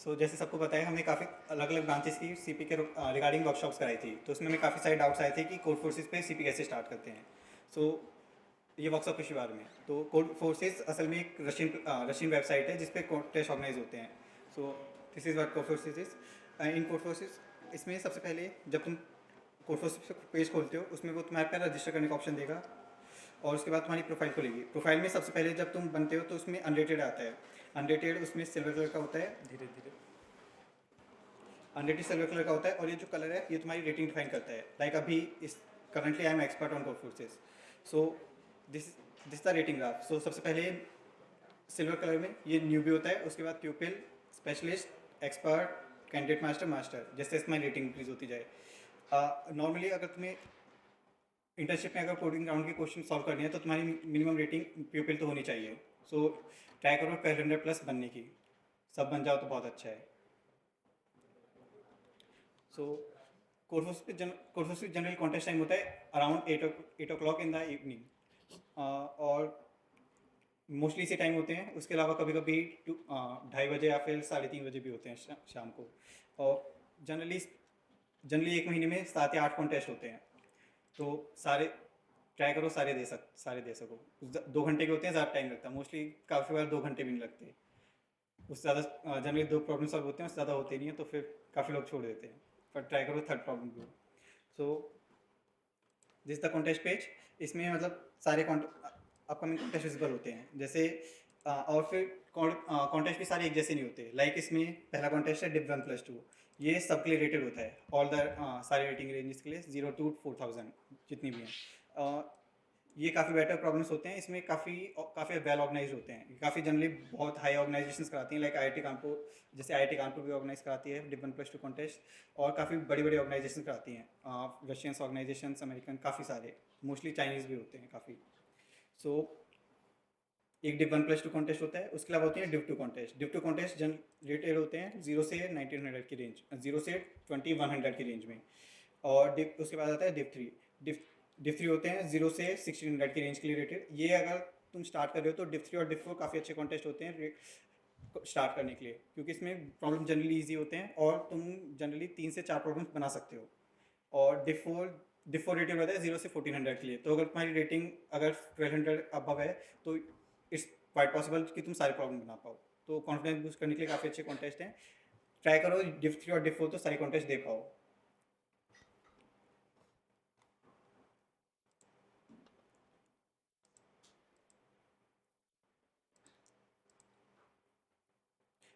जैसे सबको पता है, हमने काफ़ी अलग अलग ब्रांचेस की सीपी के रिगार्डिंग वर्कशॉप्स कराई थी, तो उसमें हमें काफ़ी सारे डाउट्स आए थे कि कोड फोर्सेस पे सीपी कैसे स्टार्ट करते हैं। सो ये वर्कशॉप के बारे में, तो कोड फोर्सेस असल में एक रशियन वेबसाइट है जिसपे कोड टेस्ट ऑर्गेनाइज होते हैं। So this is what code forces is. In code forces, इसमें सबसे पहले जब तुम कोड फोर्सेस पेज खोलते हो, उसमें वो तुम्हारे पे रजिस्टर करने का ऑप्शन देगा, और उसके बाद तुम्हारी प्रोफाइल खुलेगी। प्रोफाइल में सबसे पहले जब तुम बनते हो तो उसमें अनरेटेड आता है। अनरेटेड उसमें सिल्वर कलर का होता है, धीरे धीरे अनरेटेड सिल्वर कलर का होता है, और ये जो कलर है ये तुम्हारी रेटिंग डिफाइन करता है। लाइक अभी इस currently I am expert on Codeforces. So this this the rating graph. So सबसे पहले सिल्वर कलर में ये न्यूबी होता है, उसके बाद प्यूपिल, specialist, expert, candidate master, master, जैसे इसमें रेटिंग इंक्रीज होती जाए। नॉर्मली अगर तुम्हें इंटर्नशिप में अगर कोडिंग राउंड के क्वेश्चन सॉल्व करनी है तो तुम्हारी मिनिमम रेटिंग प्यूपिल तो होनी चाहिए। सो ट्राई करो 1200 प्लस बनने की। सब बन जाओ तो बहुत अच्छा है। सो कोर्सेज पे जनरल कॉन्टेस्ट टाइम होता है around 8 o'clock in the evening, और मोस्टली इसी टाइम होते हैं। उसके अलावा कभी कभी 2:30 बजे या फिर 3:30 बजे भी होते हैं शाम को। और जनरली जनरली एक महीने में 7 या 8 कॉन्टेस्ट होते हैं, तो सारे ट्राई करो सारे दे सको। 2 घंटे के होते हैं, ज़्यादा टाइम लगता है। मोस्टली काफ़ी बार 2 घंटे भी नहीं लगते। उससे ज़्यादा जनरली 2 प्रॉब्लम सॉल्व होते हैं, उससे ज़्यादा होते नहीं हैं, तो फिर काफ़ी लोग छोड़ देते हैं। पर ट्राई करो थर्ड प्रॉब्लम को। So this the contest page. इसमें मतलब सारे अपकमिंग कॉन्टेस्ट विजिबल होते हैं। जैसे और फिर कॉन्टेस्ट भी सारे एक जैसे नहीं होते। लाइक इसमें पहला कॉन्टेस्ट है डिव 1+2। ये सबके लिए रेटेड होता है, ऑल द सारे रेटिंग रेंजेस के लिए 0 to 4000 जितनी भी हैं। ये काफ़ी बेटर प्रॉब्लम्स होते हैं। इसमें काफ़ी वेल ऑर्गेनाइज होते हैं। काफ़ी जनरली बहुत हाई ऑर्गेनाइजेशंस कराती हैं, लाइक आईआईटी कानपुर। जैसे आईआईटी कानपुर भी ऑर्गेनाइज कराती है डिव 1+2 कॉन्टेस्ट, और काफ़ी बड़ी बड़ी ऑर्गेनाइजेशन कराती हैं। रशियंस ऑर्गेनाइजेशंस, अमेरिकन, काफ़ी सारे, मोस्टली चाइनीज़ भी होते हैं काफ़ी। सो एक डिव 1+2 कॉन्टेस्ट होता है। उसके अलावा होती है div 2 contest. Div 2 contest rated होते हैं 0 से 1900 की रेंज, 0 से 2100 की रेंज में। और डिव उसके बाद आता है डिव 3। डिव 3 होते हैं 0 से 1600 की रेंज के लिए रेटेड। ये अगर तुम स्टार्ट कर रहे हो तो डिव 3 और डिव 4 काफ़ी अच्छे कॉन्टेस्ट होते हैं स्टार्ट करने के लिए, क्योंकि इसमें प्रॉब्लम जनरली ईजी होते हैं और तुम जनरली 3 से 4 प्रॉब्लम्स बना सकते हो। और डिव 4 रेटेड होता है 0 से 1400 के लिए। तो अगर तुम्हारी रेटिंग अगर 1200 अबव है तो इट्स क्वाइट पॉसिबल कि तुम सारे प्रॉब्लम बना पाओ। तो कॉन्फिडेंस बूस्ट करने के लिए काफ़ी अच्छे कॉन्टेस्ट हैं। ट्राई करो डिव 3 और डिव 4 तो सारे कॉन्टेस्ट दे पाओ।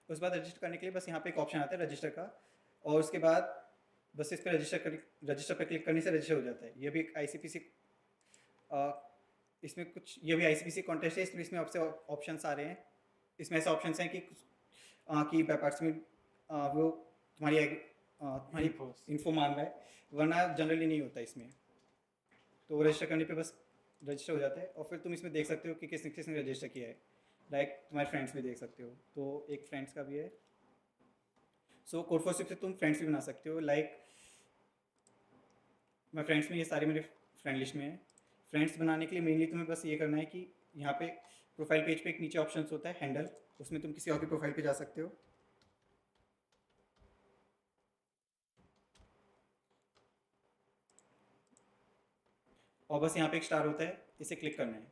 उसके बाद रजिस्टर करने के लिए बस यहाँ पे एक ऑप्शन आता है रजिस्टर का, और उसके बाद बस इस पर रजिस्टर पर क्लिक करने से रजिस्टर हो जाता है। ये भी एक ICPC, इसमें कुछ ये भी ICPC कॉन्टेस्ट है। इसमें आपसे ऑप्शंस आ रहे हैं। इसमें ऐसे ऑप्शंस हैं कि पेपर्स में वो तुम्हारी इन्फो मांग रहा है, वरना जनरली नहीं होता इसमें। तो रजिस्टर करने पे बस रजिस्टर हो जाता है, और फिर तुम इसमें देख सकते हो कि किसने किसने रजिस्टर किया है। लाइक तुम्हारे फ्रेंड्स भी देख सकते हो, तो एक फ्रेंड्स का भी है। सो कोड फॉर से तुम फ्रेंड्स भी बना सकते हो। लाइक मैं फ्रेंड्स में, ये सारे मेरे फ्रेंड लिस्ट में है। फ्रेंड्स बनाने के लिए मेनली तुम्हें बस ये करना है कि यहाँ पे प्रोफाइल पेज पे एक नीचे ऑप्शन होता है हैंडल, उसमें तुम किसी और की प्रोफाइल पे जा सकते हो। और बस यहाँ पे एक स्टार होता है, इसे क्लिक करना है।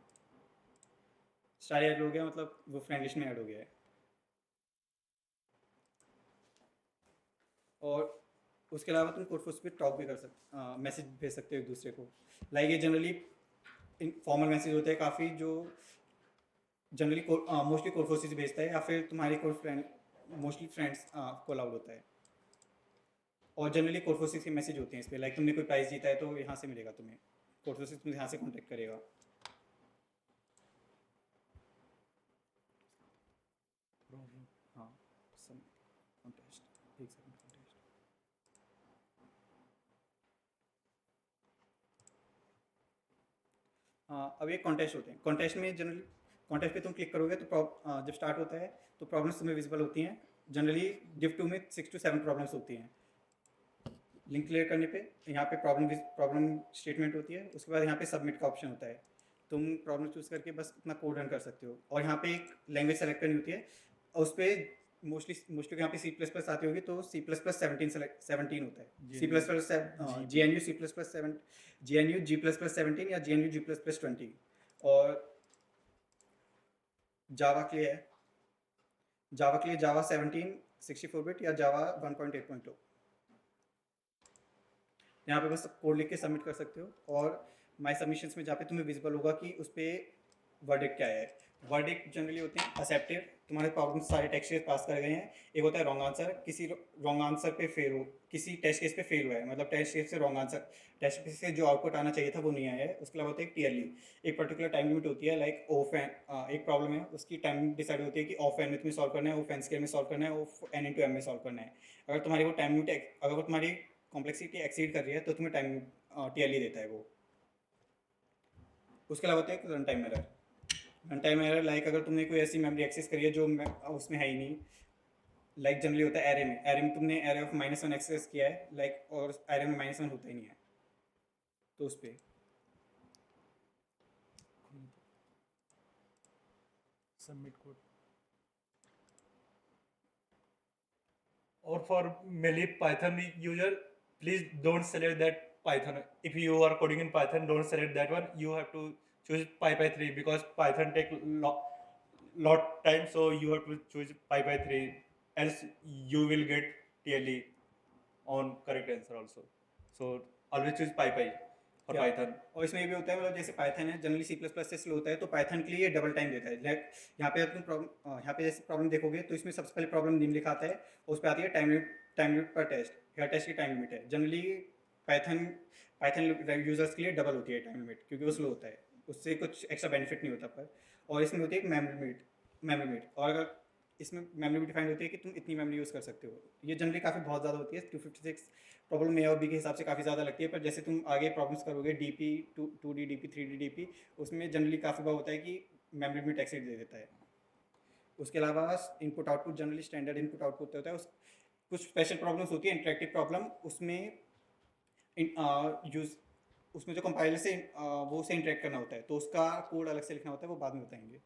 स्टार ऐड हो गया, मतलब वो फ्रेंड लिस्ट में ऐड हो गया है। और उसके अलावा तुम कोड फोर्स पे टॉक भी कर सकते, मैसेज भेज सकते हो एक दूसरे को। लाइक ये जनरली फॉर्मल मैसेज होते हैं काफ़ी, जो जनरली मोस्टली कोड फोर्सेस भेजता है, या फिर तुम्हारे कोड फ्रेंड, मोस्टली फ्रेंड्स को अलाउड होता है। और जनरली कोड फोर्सेस के मैसेज होते हैं इस पर। लाइक तुमने कोई प्राइज़ जीता है तो यहाँ से मिलेगा तुम्हें, कोड फोर्सेस तुम्हें यहाँ से कॉन्टेक्ट करेगा। हाँ, सम कॉन्टेस्ट, एक सेकंड कॉन्टेस्ट। अब एक कॉन्टेस्ट होते हैं। कॉन्टेस्ट में जनरली कॉन्टेस्ट पे तुम क्लिक करोगे तो जब स्टार्ट होता है तो प्रॉब्लम्स तुम्हें विजिबल होती हैं। जनरली डिव 2 में 6 to 7 प्रॉब्लम्स होती हैं। लिंक क्लियर करने पे यहाँ पे प्रॉब्लम स्टेटमेंट होती है। उसके बाद यहाँ पे सबमिट का ऑप्शन होता है। तुम प्रॉब्लम चूज़ करके बस अपना कोड रन कर सकते हो, और यहाँ पे एक लैंग्वेज सेलेक्ट करनी होती है, और उस पर मोस्टली मोस्टली यहाँ पे सी प्लस प्लस आती होगी, तो सी प्लस प्लस 17 होता है। C GNU plus plus G N U C plus plus 7, G N U G plus plus 17 या G N U G plus plus 20। और जावा के लिए है, जावा के लिए जावा 17 64 बिट या जावा 1.8.2। यहाँ पे बस कोड लिख के सबमिट कर सकते हो। और माई सबमिशंस में जहाँ पे तुम्हें विजिबल होगा कि उस पर वर्डिक्ट क्या है। वर्डिक्ट जनरली होते हैं एक्सेप्टेड, तुम्हारे प्रॉब्लम सारे टेस्ट केस पास कर गए हैं। एक होता है रॉन्ग आंसर, किसी रॉन्ग आंसर पे फेल हो, किसी टेस्ट केस पे फेल हुआ है, मतलब टेस्ट केस से रॉन्ग आंसर, टेस्ट केस से जो आउटपुट आना चाहिए था वो नहीं आया है। उसके अलावा होता है टीएलई, एक पर्टिकुलर टाइम लिमिट होती है। लाइक ऑफ एन, एक प्रॉब्लम है उसकी टाइम डिसाइड होती है कि ऑफ एन में तुम्हें सॉल्व करना है, ऑफ एन स्केल में सॉल्व करना है, ऑफ एन इंटू एम में सॉल्व करना है। अगर तुम्हारी वो टाइम लिमिट, अगर वो तुम्हारी कॉम्प्लेक्सिटी एक्सीड कर रही है तो तुम्हें टाइम टीएलई देता है वो। उसके अलावा होता है run time error. Run time error like अगर तुमने कोई ऐसी मेमोरी एक्सेस करी है जो उसमें है ही नहीं। लाइक जनरली होता है एरे में तुमने एरे ऑफ -1 एक्सेस किया है, लाइक, और एरे में -1 होता ही नहीं है, तो उस पर सबमिट कोड। और for mainly Python user, please don't select that Python. If you are coding in Python, don't select that one. You have to choose PyPy 3 because Python take lot time, so you have to choose PyPy 3. Else you will get TLE on correct answer also. So always choose PyPy for क्या Python. और इसमें ये भी होता है, मतलब जैसे Python है जनरली सी प्लस प्लस से स्लो होता है, तो पाइथन के लिए ये डबल टाइम देता है। लाइक यहाँ पे तुम प्रॉब्लम, यहाँ पे जैसे प्रॉब्लम देखोगे तो इसमें सबसे पहले प्रॉब्लम नेम लिखा आता है, उस पर आती है टाइम लिमिट पर टेस्ट, या टेस्ट की टाइम लिमिट है। जनरली पाइथन पाइथन यूजर्स के लिए डबल होती है टाइम लिमिट, क्योंकि वो स्लो होता है, उससे कुछ एक्स्ट्रा बेनिफिट नहीं होता पर। और इसमें होती है एक मेमोरी लिमिट, और अगर इसमें मेमोरी भी डिफाइंड होती है कि तुम इतनी मेमोरी यूज़ कर सकते हो। ये जनरली काफ़ी बहुत ज़्यादा होती है, 256 प्रॉब्लम ए और बी के हिसाब से काफ़ी ज़्यादा लगती है। पर जैसे तुम आगे प्रॉब्लम्स करोगे DP 2D DP 3D DP, उसमें जनरली काफ़ी बार होता है कि मेमोरी लिमिट एक्सीड दे देता है। उसके अलावा input output generally standard input output होता है। कुछ स्पेशल प्रॉब्लम्स होती है इंटरेक्टिव प्रॉब्लम, उसमें यूज़ उसमें जो कंपाइलर से वो से इंटरेक्ट करना होता है, तो उसका कोड अलग से लिखना होता है, वो बाद में बताएंगे।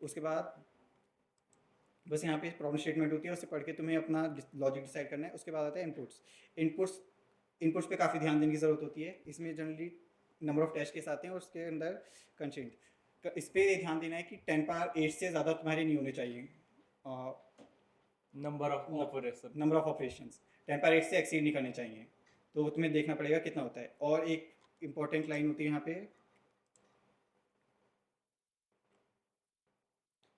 उसके बाद बस यहाँ पे प्रॉब्लम स्टेटमेंट होती है, उसे पढ़ के तुम्हें अपना लॉजिक डिसाइड करना है। उसके बाद आता है इनपुट्स इनपुट्स पे काफ़ी ध्यान देने की ज़रूरत होती है। इसमें generally number of test case आते हैं और उसके अंदर कंस्ट्रेंट, इस पर ध्यान देना है कि 10 पावर 8 से ज़्यादा तुम्हारे नहीं होने चाहिए। Number of operation. Number of operation 10 power 8 से एक्सीड नहीं करने चाहिए, तो तुम्हें देखना पड़ेगा कितना होता है। और एक इंपॉर्टेंट लाइन होती है यहाँ पे,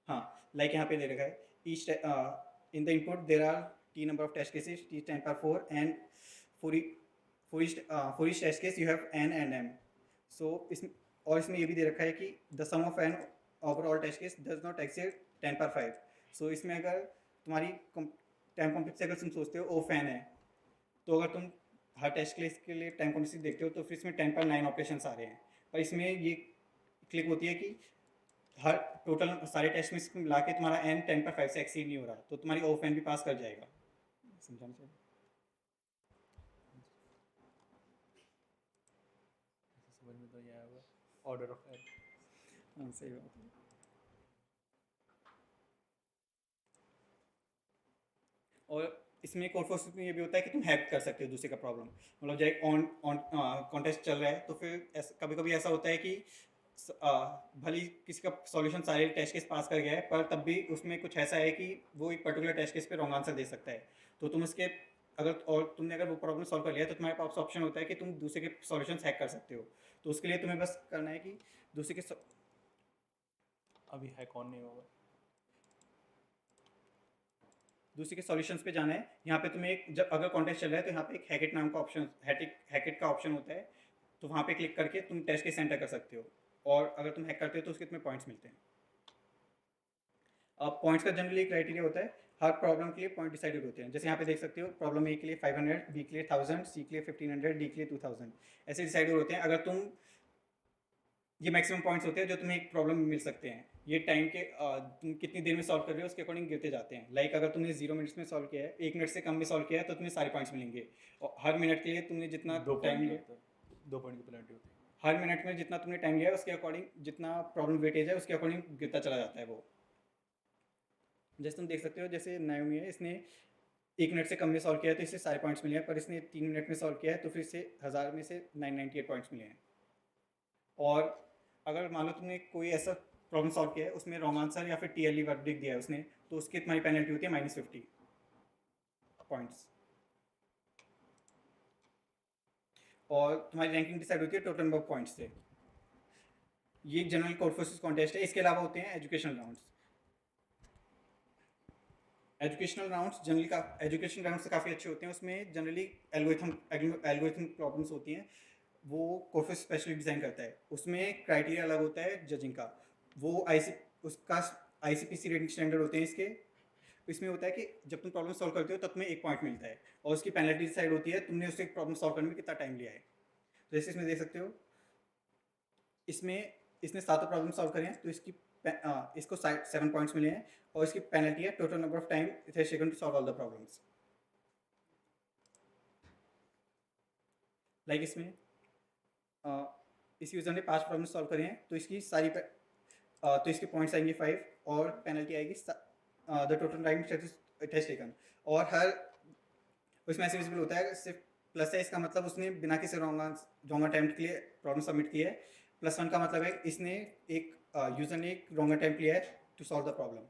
हाँ, लाइक यहाँ पे दे रखा है each in the input there are T number of test cases T 10 power 4 and for each test case you have N and M. So इसमें ये भी दे रखा है कि the sum of N overall test case does not exceed 10 power 5। So इसमें अगर तुम्हारी टाइम कॉम्प्लेक्स से अगर तुम सोचते हो ओ फैन है, तो अगर तुम हर टेस्ट केस के लिए टाइम कॉम्प्लेक्सिटी देखते हो तो फिर इसमें 10 पावर 9 ऑपरेशन आ रहे हैं। पर इसमें ये क्लिक होती है कि हर टोटल सारे टेस्ट में मिला के तुम्हारा एन 10 पर 5 से एक्सीड नहीं हो रहा, तो तुम्हारी ओफ एन भी पास कर जाएगा। समझाना चाहिए। समझ में तो ये आया ऑर्डर ऑफ एड। हाँ, सही बात है। और इसमें कोड फोर्स में ये भी होता है कि तुम हैक कर सकते हो दूसरे का प्रॉब्लम, मतलब जब ऑन ऑन कॉन्टेस्ट चल रहा है तो फिर कभी कभी ऐसा होता है कि भले ही किसी का सॉल्यूशन सारे टेस्ट केस पास कर गया है, पर तब भी उसमें कुछ ऐसा है कि वो एक पर्टिकुलर टेस्ट केस पे रॉन्ग आंसर दे सकता है। तो तुम उसके अगर और तुमने अगर वो प्रॉब्लम सॉल्व कर लिया तो तुम्हारे पास ऑप्शन होता है कि तुम दूसरे के सॉल्यूशन हैक कर सकते हो। तो उसके लिए तुम्हें बस करना है कि दूसरे के अभी हैक ऑन नहीं होगा, दूसरे के सॉल्यूशंस पे जाना है। यहाँ पे तुम्हें एक, जब अगर कॉन्टेस्ट चल रहा है तो यहाँ पे एक हैकेट नाम का ऑप्शन, हैकेट का ऑप्शन होता है, तो वहाँ पे क्लिक करके तुम टेस्ट केस एंटर कर सकते हो। और अगर तुम हैक करते हो तो उसके तुम्हें पॉइंट्स मिलते हैं। अब पॉइंट्स का जनरली क्राइटेरिया होता है, हर प्रॉब्लम के लिए पॉइंट डिसाइडेड होते हैं। जैसे यहाँ पे देख सकते हो, प्रॉब्लम ए के लिए 500, बी के लिए 1000, सी के लिए 1500, डी के लिए 2000, ऐसे डिसाइडेड होते हैं। अगर तुम ये मैक्सिमम पॉइंट्स होते हैं जो तुम्हें एक प्रॉब्लम में मिल सकते हैं। ये टाइम के तुम कितनी देर में सॉल्व कर रहे हो उसके अकॉर्डिंग गिरते जाते हैं। लाइक अगर तुमने 0 मिनट्स में सॉल्व किया है, 1 मिनट से कम में सॉल्व किया है, तो तुम्हें सारे पॉइंट्स मिलेंगे। और हर मिनट के लिए तुमने जितना 2 टाइम पॉइंट लिया, होता है, 2 पॉइंट की पेनल्टी होती है। हर मिनट में जितना तुमने टाइम लिया है उसके अकॉर्डिंग जितना प्रॉब्लम वेटेज है उसके अकॉर्डिंग गिरता चला जाता है वो। जैसे तुम देख सकते हो, जैसे नायोमी है, इसने 1 मिनट से कम में सॉल्व किया है तो इससे सारे पॉइंट्स मिले हैं, पर इसने 3 मिनट में सॉल्व किया है तो फिर इसे 1000 में से 998 पॉइंट्स मिले हैं। और अगर मान लो तुमने कोई ऐसा प्रॉब्लम सॉल्व किया है, उसमें रॉन्ग आंसर या फिर टीएलई वर्क दिया है उसने, तो उसकी तुम्हारी पेनल्टी होती है -50 पॉइंट्स। और तुम्हारी रैंकिंग डिसाइड होती है टोटल नंबर ऑफ पॉइंट्स से। ये जनरल कोर्फोसिस कॉन्टेस्ट है। इसके अलावा होते हैं एजुकेशनल राउंड्स। एजुकेशन राउंड से काफ़ी अच्छे होते हैं। उसमें जनरली एल्गोरिथम प्रॉब्लम्स होती हैं, वो कोर्फोसिस स्पेशली डिज़ाइन करता है। उसमें क्राइटेरिया अलग होता है जजिंग का। वो उसका आईसीपीसी रेटिंग स्टैंडर्ड होते हैं इसके। इसमें होता है कि जब तुम प्रॉब्लम सॉल्व करते हो तब तुम्हें 1 पॉइंट मिलता है, और उसकी पेनल्टी डिसाइड होती है तुमने उससे प्रॉब्लम सॉल्व करने में कितना टाइम लिया है। तो जैसे इसमें देख सकते हो, इसमें इसने 7 प्रॉब्लम सॉल्व करे हैं, तो इसको 7 पॉइंट्स मिले हैं, और इसकी पेनल्टी है total number of time it has taken to solve all the problems. Like इसमें इस यूज़र ने 5 प्रॉब्लम सॉल्व करे हैं, तो इसकी तो इसके पॉइंट्स आएंगे 5, और पेनल्टी आएगी the total time it has taken. और हर उसमें ऐसे विजिबल होता है, सिर्फ प्लस है इसका मतलब उसने बिना किसी रॉन्ग अटैम्प्ट के लिए प्रॉब्लम सबमिट की है। +1 का मतलब है इसने एक यूज़र ने एक रॉन्ग अटैम्प्ट लिया है to solve the problem.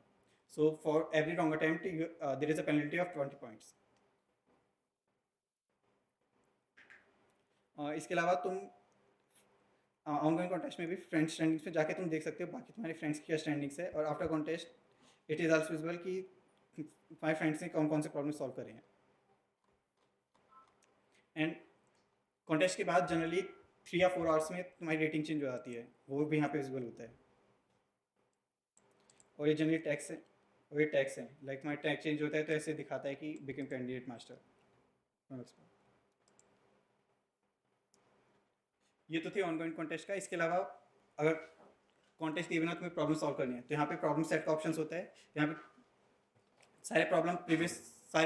So for every wrong attempt there is a penalty of 20 points. इसके अलावा तुम ऑनगोइंग कॉन्टेस्ट में भी फ्रेंड स्टैंडिंग्स में जाके तुम देख सकते हो बाकी तुम्हारे फ्रेंड्स की क्या स्टैंडिंग्स है, और after contest it is also visible कि तुम्हारे फ्रेंड्स ने कौन कौन से प्रॉब्लम सॉल्व करे हैं। एंड कॉन्टेस्ट के बाद जनरली 3 या 4 आवर्स में तुम्हारी रेटिंग चेंज हो जाती है, वो भी यहाँ पे विजिबल होता है। और ये जनरली टैक्स है, और ये टैक्स है, लाइक तुम्हारा टैग चेंज होता है तो ऐसे दिखाता है कि बिकम कैंडिडेट मास्टर। ये तो थे ऑनगोइंग कॉन्टेस्ट का। इसके अलावा अगर कॉन्टेस्ट दिए बिना तुम्हें प्रॉब्लम सॉल्व करनी है, तो यहाँ पे प्रॉब्लम सेट का ऑप्शन होता है। यहाँ पे सारे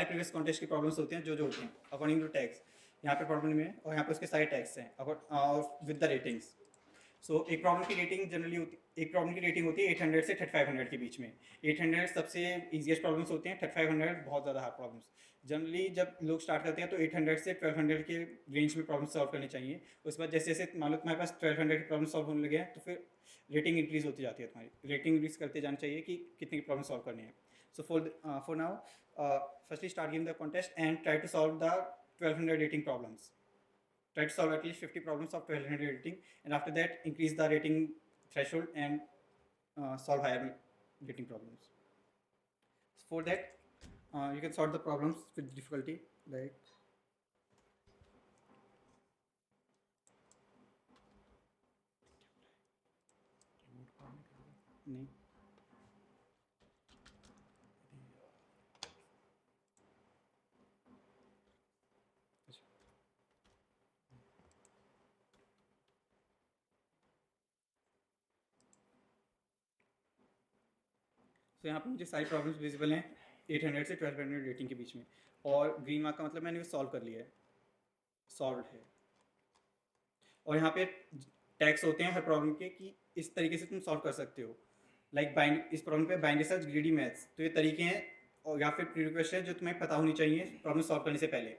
प्रीवियस कॉन्टेस्ट की प्रॉब्लम्स होते हैं जो होती हैं अकॉर्डिंग टू टैक्स। यहाँ पे प्रॉब्लम में है, और यहाँ पे उसके सारे टैक्स हैं विद द रेटिंग्स। सो एक प्रॉब्लम की रेटिंग होती है 800 से 3500 के बीच में। 800 सबसे ईजीएस्ट प्रॉब्लम्स होते हैं, 3500 बहुत ज़्यादा हार्ड प्रॉब्लम्स। जनरली जब लोग स्टार्ट करते हैं तो 800 से 1200 के रेंज में प्रॉब्लम सॉल्व करनी चाहिए। उसके बाद जैसे जैसे मान लो तुम्हारे पास 1200 के प्रॉब्लम सॉल्व होने लगे हैं, तो फिर रेटिंग इंक्रीज होती जाती है। तुम्हारी रेटिंग इंक्रीज करते जाना चाहिए कि कितनी प्रॉब्लम सॉल्व करनी है। So for now firstly start giving the contest and try to solve the 1200 rating problems. Try to solve at least 50 problems of 1200 rating, and after that increase the rating threshold and solve higher rating problems. So for that you can sort the problems with difficulty, like नहीं तो यहाँ पे मुझे सारी problems visible हैं 800 से 1200 rating के बीच में, और ग्रीन मार्क का मतलब मैंने सॉल्व कर लिया है, सॉल्व है। और यहाँ पे टैक्स होते हैं हर प्रॉब्लम के कि इस तरीके से तुम सॉल्व कर सकते हो। लाइक इस प्रॉब्लम पे बाइंड रिसर्च, ग्रीडी मैथ्स, तो ये तरीके हैं, और या फिर प्री रिक्वेस्ट है जो तुम्हें पता होनी चाहिए प्रॉब्लम सॉल्व करने से पहले,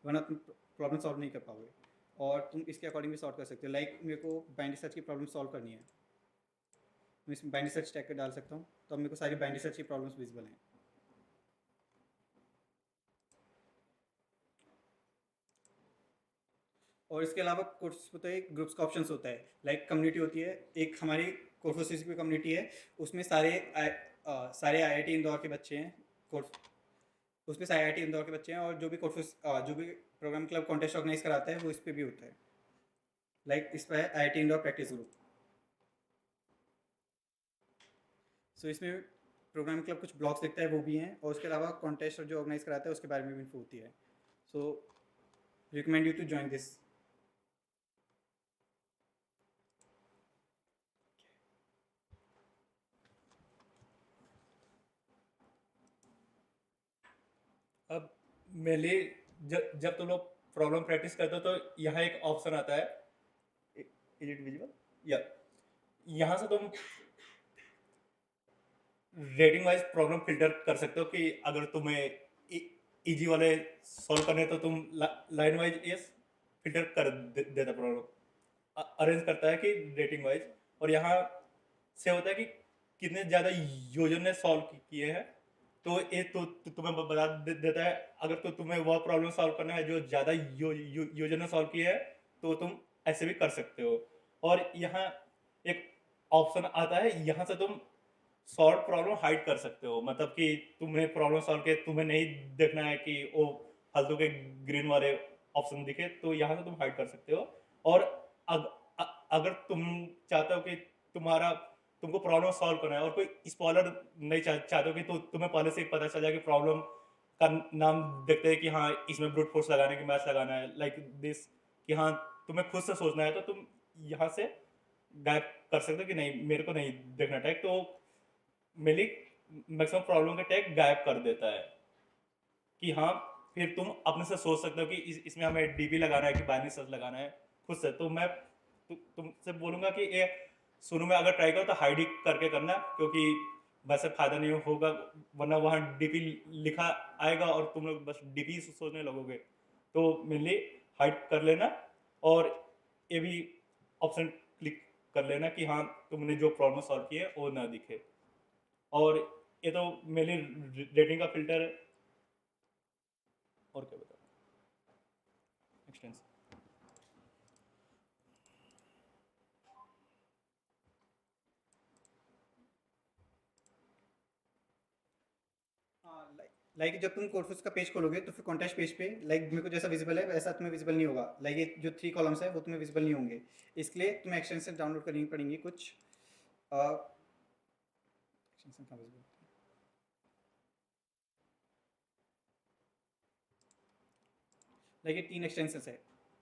वरना तुम प्रॉब्लम सॉल्व नहीं कर पाओगे। और तुम इसके अकॉर्डिंग भी सॉल्व कर सकते हो। लाइक मेरे को बाइंड रिसर्च की प्रॉब्लम सॉल्व करनी है, मैं इसमें बाइंड रिसर्च टैग कर डाल सकता हूँ, तो अब मेरे को सारी बाइंड रिसर्च की प्रॉब्लम्स विजिबल हैं। और इसके अलावा कोर्स होता है, ग्रुप्स का ऑप्शंस होता है। लाइक कम्युनिटी होती है, एक हमारी कोर्फोसिस की कम्युनिटी है, उसमें सारे आईआईटी इंदौर के बच्चे हैं। कोर्स उसमें से आईआईटी इंदौर के बच्चे हैं, और जो भी प्रोग्राम क्लब कॉन्टेस्ट ऑर्गेनाइज कराता है वो इस पर भी होता है। लाइक इस पर है आईआईटी इंदौर प्रैक्टिस ग्रुप। सो इसमें प्रोग्राम क्लब कुछ ब्लॉग्स लिखता है, वो भी हैं, और उसके अलावा कॉन्टेस्ट जो ऑर्गेनाइज कराता है उसके बारे में भी इन्फो होती है। So recommend you to join this. अब मेनली जब तुम लोग प्रॉब्लम प्रैक्टिस करते हो तो यहाँ एक ऑप्शन आता है, इज इट विजिबल, या यहाँ से तुम रेटिंग वाइज प्रॉब्लम फिल्टर कर सकते हो कि अगर तुम्हें इजी वाले सॉल्व करने हैं तो तुम लाइन वाइज ये फिल्टर कर देता प्रॉब्लम, अरेंज करता है कि रेटिंग वाइज। और यहाँ से होता है कि कितने ज़्यादा यूजर ने सॉल्व किए हैं, तो ये तो तुम्हें बता देता है। अगर तो तुम्हें वह प्रॉब्लम सॉल्व करना है जो ज़्यादा यूजर ने सॉल्व किया है, तो तुम ऐसे भी कर सकते हो। और यहाँ एक ऑप्शन आता है, यहाँ से तुम सॉल्व प्रॉब्लम हाइड कर सकते हो। मतलब कि तुम्हें प्रॉब्लम सॉल्व के तुम्हें नहीं देखना है कि वो फालतू के ग्रीन वाले ऑप्शन दिखे, तो यहाँ से तुम हाइड कर सकते हो। और अगर तुम चाहते हो कि तुमको प्रॉब्लम सॉल्व करना है और कोई स्पॉइलर नहीं चाहते हो कि तो तुम्हें पहले से ही पता चल जाए कि प्रॉब्लम का नाम देखते हैं कि हाँ इसमें ब्रूट फोर्स लगाने की मैथ लगाना है लाइक दिस, कि हाँ तुम्हें खुद से सोचना है, तो तुम यहाँ से गायब कर सकते हो कि नहीं मेरे को नहीं देखना टैग, तो मेनली मैक्सिमम प्रॉब्लम का टैग गायब कर देता है। कि हाँ फिर तुम अपने से सोच सकते हो कि इसमें हमें डीबी लगाना है कि बाइनरी सर्च लगाना है खुद से। तो मैं तुमसे बोलूँगा कि ये शुरू में अगर ट्राई करो तो हाइड ही करके करना, क्योंकि वैसे फ़ायदा नहीं होगा, वरना वहाँ डीपी लिखा आएगा और तुम लोग बस डीपी सोचने लगोगे। तो मेनली हाइड कर लेना, और ये भी ऑप्शन क्लिक कर लेना कि हाँ तुमने जो प्रॉब्लम सॉल्व की है वो ना दिखे। और ये तो मेनली रेटिंग का फिल्टर है। और क्या बताऊँ, एक्सटेंस। हाँ, लाइक जब तुम कोर्सेज का पेज खोलोगे तो फिर कॉन्टेस्ट पेज पे लाइक मेरे को जैसा विजिबल है वैसा तुम्हें विजिबल नहीं होगा। लाइक ये जो 3 कॉलम्स है वो तुम्हें विजिबल नहीं होंगे। इसके लिए तुम्हें एक्सटेंशन डाउनलोड करनी पड़ेंगी कुछ। एक्सटेंशन कहाँ visible होती है? लाइक ये 3 एक्सटेंशन है,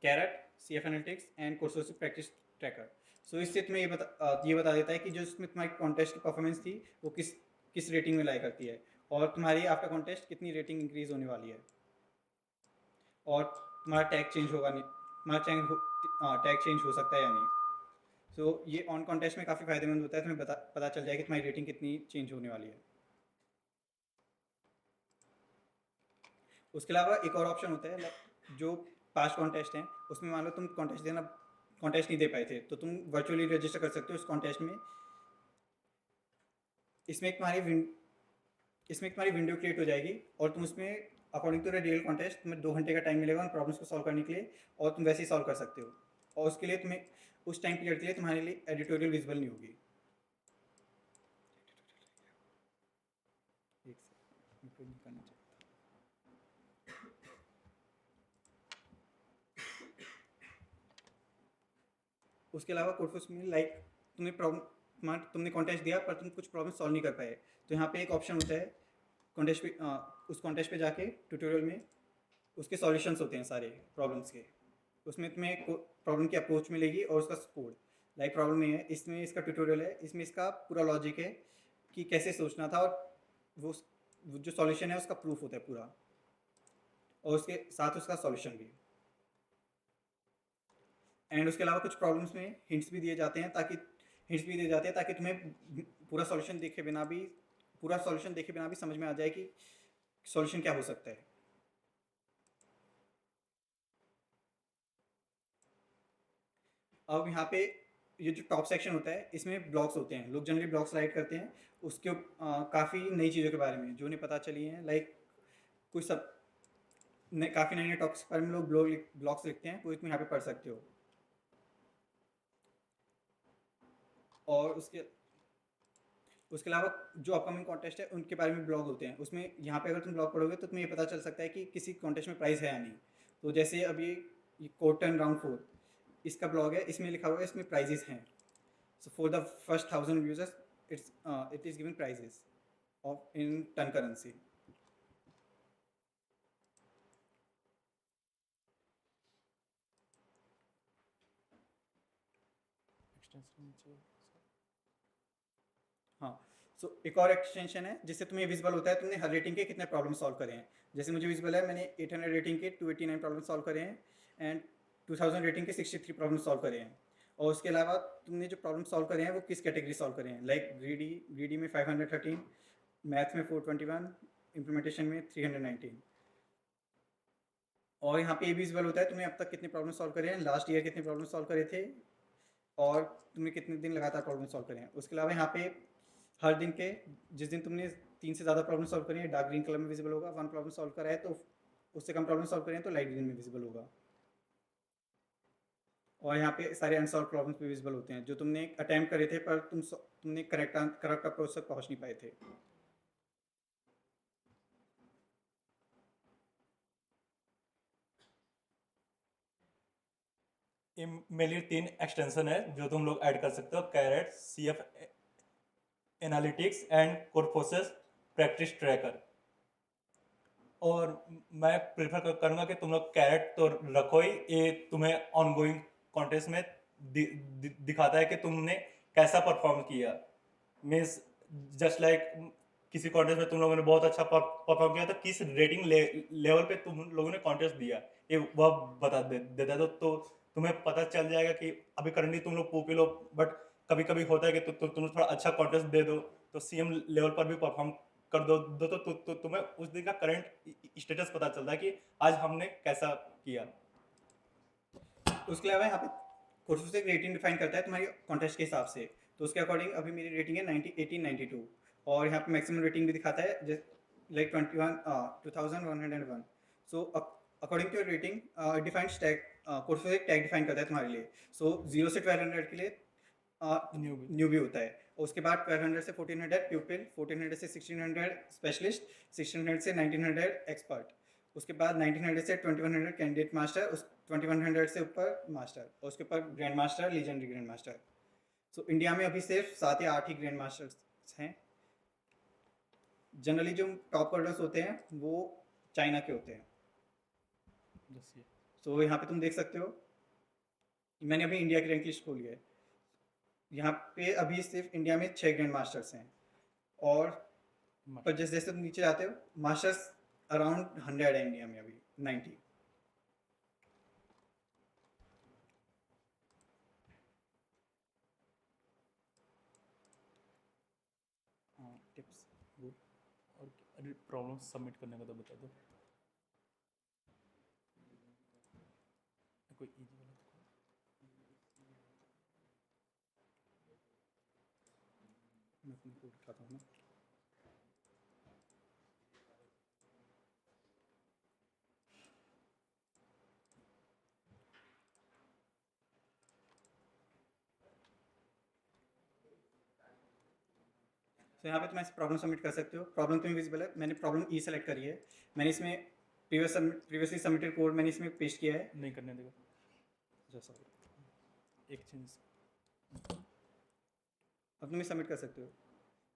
Carrot, CF analytics and courses practice tracker. So इससे तुम्हें ये बता देता है कि जो इसमें तुम्हारी कॉन्टेस्ट की परफॉर्मेंस थी वो किस रेटिंग में लाई करती है, और तुम्हारी आफ्टर कॉन्टेस्ट कितनी रेटिंग इंक्रीज होने वाली है, और तुम्हारा टैग चेंज होगा नहीं, तुम्हारा टैग चेंज हो सकता है या नहीं। सो ये ऑन कॉन्टेस्ट में काफ़ी फायदेमंद होता है, तुम्हें पता चल जाए कि तुम्हारी रेटिंग कितनी चेंज होने वाली है। उसके अलावा एक और ऑप्शन होता है जो पास्ट कॉन्टेस्ट हैं उसमें मान लो तुम कॉन्टेस्ट नहीं दे पाए थे तो तुम वर्चुअली रजिस्टर कर सकते हो उस कॉन्टेस्ट में। इसमें एक तुम्हारी इसमें एक तुम्हारी विंडो क्रिएट हो जाएगी और तुम उसमें according to the real contest तुम्हें 2 घंटे का टाइम मिलेगा उन प्रॉब्लम्स को सॉल्व करने के लिए, और तुम वैसे ही सॉल्व कर सकते हो। और उसके लिए तुम्हें उस टाइम पीरियड के लिए तुम्हारे लिए एडिटोरियल विजिबल नहीं होगी। एक सेकंड, मेरे को नहीं करना चाहिए। उसके अलावा कोर्फस में लाइक तुमने कॉन्टेस्ट दिया पर तुम कुछ प्रॉब्लम सॉल्व नहीं कर पाए, तो यहाँ पे एक ऑप्शन होता है कॉन्टेस्ट पे उस कॉन्टेस्ट पे जाके ट्यूटोरियल में उसके सॉल्यूशंस होते हैं सारे प्रॉब्लम्स के। उसमें तुम्हें प्रॉब्लम की अप्रोच मिलेगी और उसका कोड। लाइक प्रॉब्लम ये है, इसमें इसका ट्यूटोरियल है, इसमें इसका पूरा लॉजिक है कि कैसे सोचना था, और वो जो सॉल्यूशन है उसका प्रूफ होता है पूरा, और उसके साथ उसका सॉल्यूशन भी। एंड उसके अलावा कुछ प्रॉब्लम्स में हिंट्स भी दिए जाते हैं ताकि तुम्हें पूरा सॉल्यूशन देखे बिना भी समझ में आ जाए कि सॉल्यूशन क्या हो सकता है। अब यहाँ पे ये जो टॉप सेक्शन होता है इसमें ब्लॉग्स होते हैं, लोग जनरली ब्लॉग्स राइट करते हैं उसके काफ़ी नई चीज़ों के बारे में जो उन्हें पता चली हैं। लाइक कुछ सब काफ़ी नए नए टॉपिक्स के बारे में लोग ब्लॉग्स लिखते हैं, वो तुम यहाँ पे पढ़ सकते हो। और उसके अलावा जो अपकमिंग कॉन्टेस्ट है उनके बारे में ब्लॉग होते हैं, उसमें यहाँ पे अगर तुम ब्लॉग पढ़ोगे तो तुम्हें ये पता चल सकता है कि किसी कॉन्टेस्ट में प्राइज़ है या नहीं। तो जैसे अभी ये कोटन राउंड 4 इसका ब्लॉग है, इसमें लिखा हुआ है इसमें प्राइजेस हैं। So for the first 1000 users it is given prizes of in TON currency. हाँ, सो एक और एक्सटेंशन है जिससे तुम्हें विजिबल होता है तुमने हर रेटिंग के कितने प्रॉब्लम सॉल्व करे हैं। जैसे मुझे विजिबल है मैंने 800 रेटिंग के 289 प्रॉब्लम सॉल्व करे हैं, एंड 2000 रेटिंग के 63 प्रॉब्लम सॉल्व करे हैं। और उसके अलावा तुमने जो प्रॉब्लम सॉल्व करे हैं वो किस कैटेगरी सॉल्व करे हैं, लाइक ग्रीडी में 513, मैथ में 421, इम्प्लीमेंटेशन में 319। और यहाँ पे ये भी विजिबल होता है तुमने अब तक कितने प्रॉब्लम सॉल्व करे हैं, लास्ट ईयर कितने प्रॉब्लम सॉल्व करे थे, और तुमने कितने दिन लगातार प्रॉब्लम सॉल्व करे हैं। उसके अलावा यहाँ पे हर दिन के जिस दिन तुमने 3 से ज़्यादा प्रॉब्लम सॉल्व करी है डार्क ग्रीन कलर में विजिबल होगा, 1 प्रॉब्लम सॉल्व करा है तो उससे कम प्रॉब्लम सॉल्व करें तो लाइट ग्रीन में विजिबल होगा। और यहाँ पे सारे अनसॉल्व प्रॉब्लम्स भी विजिबल होते हैं जो तुमने अटैम्प्ट करे थे पर तुमने करेक्ट अप्रोच तक पहुँच नहीं पाए थे। मेरे लिए 3 एक्सटेंशन है जो तुम लोग ऐड कर सकते हो, Carrot, CF analytics and Codeforces practice tracker. और मैं प्रेफर करूँगा कि तुम लोग कैरेट तो रखो ही, ये तुम्हें ऑनगोइंग कॉन्टेस्ट में दिखाता है कि तुमने कैसा परफॉर्म किया। मीन्स जस्ट लाइक किसी कॉन्टेस्ट में तुम लोगों ने बहुत अच्छा परफॉर्म किया तो किस रेटिंग लेवल पे तुम लोगों ने कॉन्टेस्ट दिया ये वह बता देता है। तो तुम्हें पता चल जाएगा कि अभी करंटली तुम लोग पॉपुलर हो, बट कभी कभी होता है कि तुम थोड़ा अच्छा कॉन्टेस्ट दे दो तो CM लेवल पर भी परफॉर्म कर दो तो तुम्हें उस दिन का करंट स्टेटस पता चलता है कि आज हमने कैसा किया। उसके अलावा यहाँ पे कोर्सेज एक रेटिंग डिफाइन करता है तुम्हारी कॉन्टेस्ट के हिसाब से, तो उसके अकॉर्डिंग अभी मेरी रेटिंग है 1892 और यहाँ पे मैक्सिमम रेटिंग भी दिखाता है like 2101। So according to rating defined tag, courses एक टैग डिफाइन करता है तुम्हारे लिए। सो 0 से 1200 के लिए न्यू भी होता है, और उसके बाद 1200 से 1400 प्यूपिल, 1400 से 1600 स्पेशलिस्ट, 1600 से 1900 एक्सपर्ट, उसके बाद 1900 से 2100 कैंडिडेट मास्टर, उस 2100 से ऊपर मास्टर, और उसके ऊपर grand master, legendary grand master. So India में अभी सिर्फ 7 या 8 ही ग्रैंड मास्टर्स हैं। जनरली जो टॉप होल्डर्स होते हैं वो चाइना के होते हैं। सो यहाँ पे तुम देख सकते हो, मैंने अभी इंडिया की रैंक लिस्ट खोली है। यहाँ पे अभी सिर्फ इंडिया में 6 ग्रैंड मास्टर्स हैं, और पर जैसे जैसे तुम नीचे जाते हो मास्टर्स अराउंड 100 है इंडिया में अभी 90। टिप्स और प्रॉब्लम सबमिट करने का तो बता दो कोई इजी वाला। मैं अपनी कोड दिखाता हूँ ना। तो यहाँ पे तुम ऐसे प्रॉब्लम सबमिट कर सकते हो। प्रॉब्लम तुम्हें विजिबल है, मैंने प्रॉब्लम ई सेलेक्ट करी है, मैंने इसमें प्रीवियसली सबमिटेड कोड मैंने इसमें पेस्ट किया है। नहीं करने देगा, जैसा एक चेंज। अब तुम सबमिट कर सकते हो।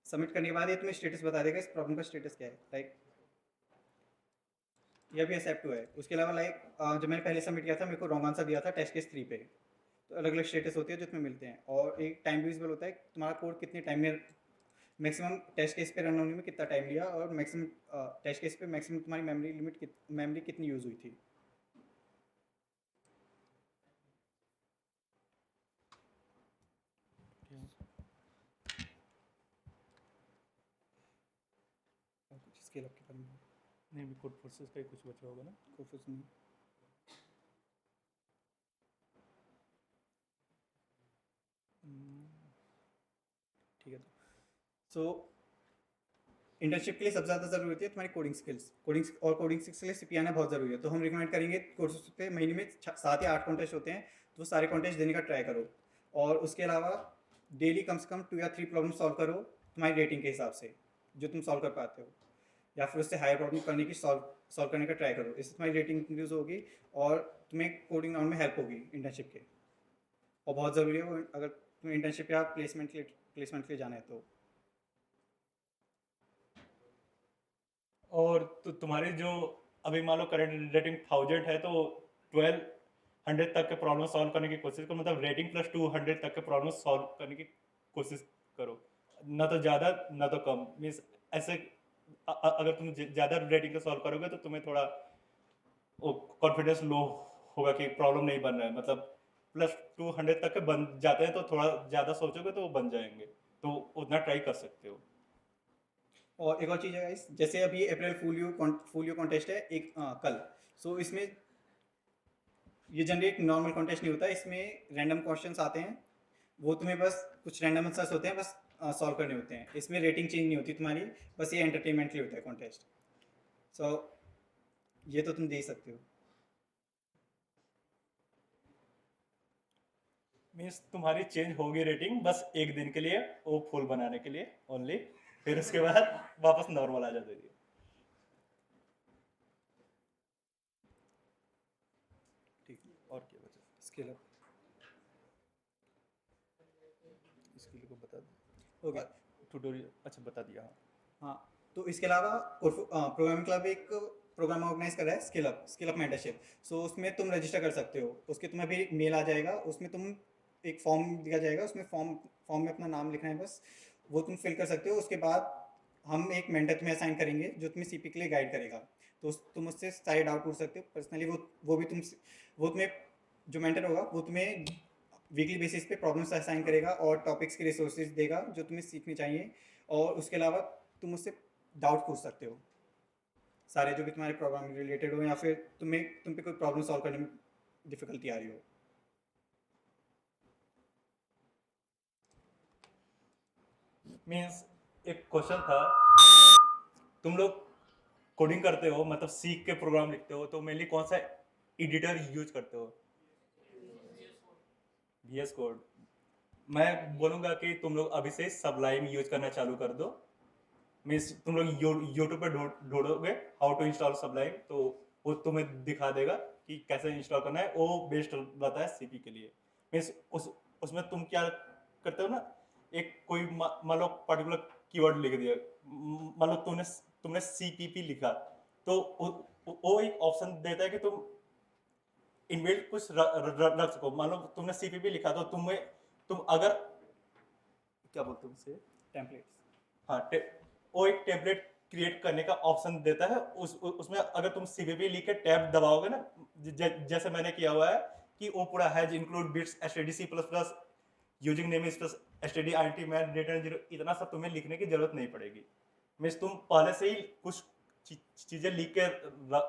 सबमिट करने के बाद ये तुम्हें स्टेटस बता देगा इस प्रॉब्लम का स्टेटस क्या है। लाइक ये भी एक्सेप्ट हुआ है। उसके अलावा लाइक जब मैंने पहले सबमिट किया था मेरे को रॉन्ग आंसर दिया था टेस्ट केस 3 पे। तो अलग अलग स्टेटस होती है जो तुम्हें मिलते हैं, और एक टाइम भी विजिबल होता है तुम्हारा कोड कितने टाइम में मैक्सिमम टेस्ट केस पे रन होने में कितना टाइम लिया, और मैक्सिमम टेस्ट केस पे मैक्सिमम तुम्हारी मेमोरी कितनी यूज़ हुई थी। और कुछ स्केल अप के बारे में नहीं, कोड फोर्सेस का ही कुछ बचा होगा ना। कोई कुछ नहीं। ठीक है, तो इंटर्नशिप के लिए सबसे ज़्यादा ज़रूरी होती है तुम्हारी कोडिंग स्किल्स। कोडिंग स्किल्स के लिए सीपी आना बहुत ज़रूरी है। तो हम रिकमेंड करेंगे कोर्सेज पे महीने में 7 या 8 कॉन्टेस्ट होते हैं, तो वो सारे कॉन्टेस्ट देने का ट्राई करो। और उसके अलावा डेली कम से कम 2 या 3 प्रॉब्लम सॉल्व करो तुम्हारी रेटिंग के हिसाब से जो तुम सॉल्व कर पाते हो, या फिर उससे हायर प्रॉब्लम करने की सॉल्व करने का ट्राई करो। इससे तुम्हारी रेटिंग इंक्रीज होगी और तुम्हें कोडिंग राउंड में हेल्प होगी इंटर्नशिप के। और बहुत ज़रूरी है वो, अगर तुम्हें इंटर्नशिप या प्लेसमेंट के लिए जाना है तो। और तो तुम्हारी जो अभी मान लो करंट रेटिंग 1000 है तो 1200 तक के प्रॉब्लम सॉल्व करने की कोशिश करो, मतलब रेटिंग प्लस 200 तक के प्रॉब्लम सॉल्व करने की कोशिश करो, ना तो ज़्यादा ना तो कम। मीन्स ऐसे अगर तुम ज़्यादा रेटिंग का सॉल्व करोगे तो तुम्हें थोड़ा कॉन्फिडेंस लो होगा कि प्रॉब्लम नहीं बन रहा है, मतलब +200 तक के बन जाते हैं, तो थोड़ा ज़्यादा सोचोगे तो वो बन जाएंगे, तो उतना ट्राई कर सकते हो। और एक और चीज़ है गाइस, जैसे अभी अप्रैल फूल यू कॉन्टेस्ट है एक कल। सो इसमें ये जनरली नॉर्मल कॉन्टेस्ट नहीं होता, इसमें रैंडम क्वेश्चंस आते हैं, वो तुम्हें बस कुछ रैंडम आंसर्स होते हैं, बस सॉल्व करने होते हैं। इसमें रेटिंग चेंज नहीं होती तुम्हारी, बस ये एंटरटेनमेंट के लिए होता है कॉन्टेस्ट। सो ये तो तुम दे ही सकते हो। मीन्स तुम्हारी चेंज होगी रेटिंग बस एक दिन के लिए, वो फुल बनाने के लिए ओनली, फिर उसके बाद वापस नॉर्मल आ जाती है। ठीक, और क्या बचा? स्केल अप इसके लिए को बता दो। हो गया। ट्यूटोरियल अच्छा बता दिया। हाँ, हाँ, तो इसके अलावा प्रोग्रामिंग क्लब एक प्रोग्राम ऑर्गेनाइज कर रहा है, स्किल अप मेंटरशिप। सो उसमें तुम रजिस्टर कर सकते हो, उसके तुम्हें भी मेल आ जाएगा, उसमें तुम एक फॉर्म दिया जाएगा, उसमें फॉर्म में अपना नाम लिखना है बस, वो तुम फिल कर सकते हो। उसके बाद हम एक मेंटर तुम्हें असाइन करेंगे जो तुम्हें सीपी के लिए गाइड करेगा। तो तुम उससे सारे डाउट पूछ सकते हो पर्सनली, वो भी वो तुम्हें जो मेंटर होगा वो तुम्हें वीकली बेसिस पे प्रॉब्लम्स असाइन करेगा और टॉपिक्स के रिसोर्सेज देगा जो तुम्हें सीखने चाहिए। और उसके अलावा तुम उससे डाउट पूछ सकते हो सारे, जो भी तुम्हारे प्रोग्रामिंग रिलेटेड हो, या फिर तुम पे कोई प्रॉब्लम सॉल्व करने में डिफिकल्टी आ रही हो। मीन्स एक क्वेश्चन था, तुम लोग कोडिंग करते हो, मतलब सीख के प्रोग्राम लिखते हो, तो मेनली कौन सा एडिटर यूज करते हो? VS code. मैं बोलूँगा कि तुम लोग अभी से सबलाइम यूज करना चालू कर दो। मीन्स तुम लोग यूट्यूब पे ढूंढोगे हाउ टू इंस्टॉल सबलाइम, तो वो तुम्हें दिखा देगा कि कैसे इंस्टॉल करना है, वो बेस्ट रहता है सीपी के लिए। मीन्स उसमें तुम क्या करते हो ना, एक कोई मान लो पर्टिकुलर कीवर्ड लिख दिया, मान लो तुमने तुमने CPP लिखा, तो वो एक ऑप्शन देता है कि तुम इनबिल्ट कुछ रख सको। मान लो तुमने CPP लिखा, तो तुम अगर क्या बोलते हो उसे, टेम्पलेट्स। हाँ वो एक टेम्पलेट क्रिएट करने का ऑप्शन देता है। उसमें अगर तुम CPP लिख के टैब दबाओगे ना, जैसे मैंने किया हुआ है कि वो पूरा has include bits std++ using name plus std man return 0, इतना सब तुम्हें लिखने की जरूरत नहीं पड़ेगी। मीन्स तुम पहले से ही कुछ चीजें लिख के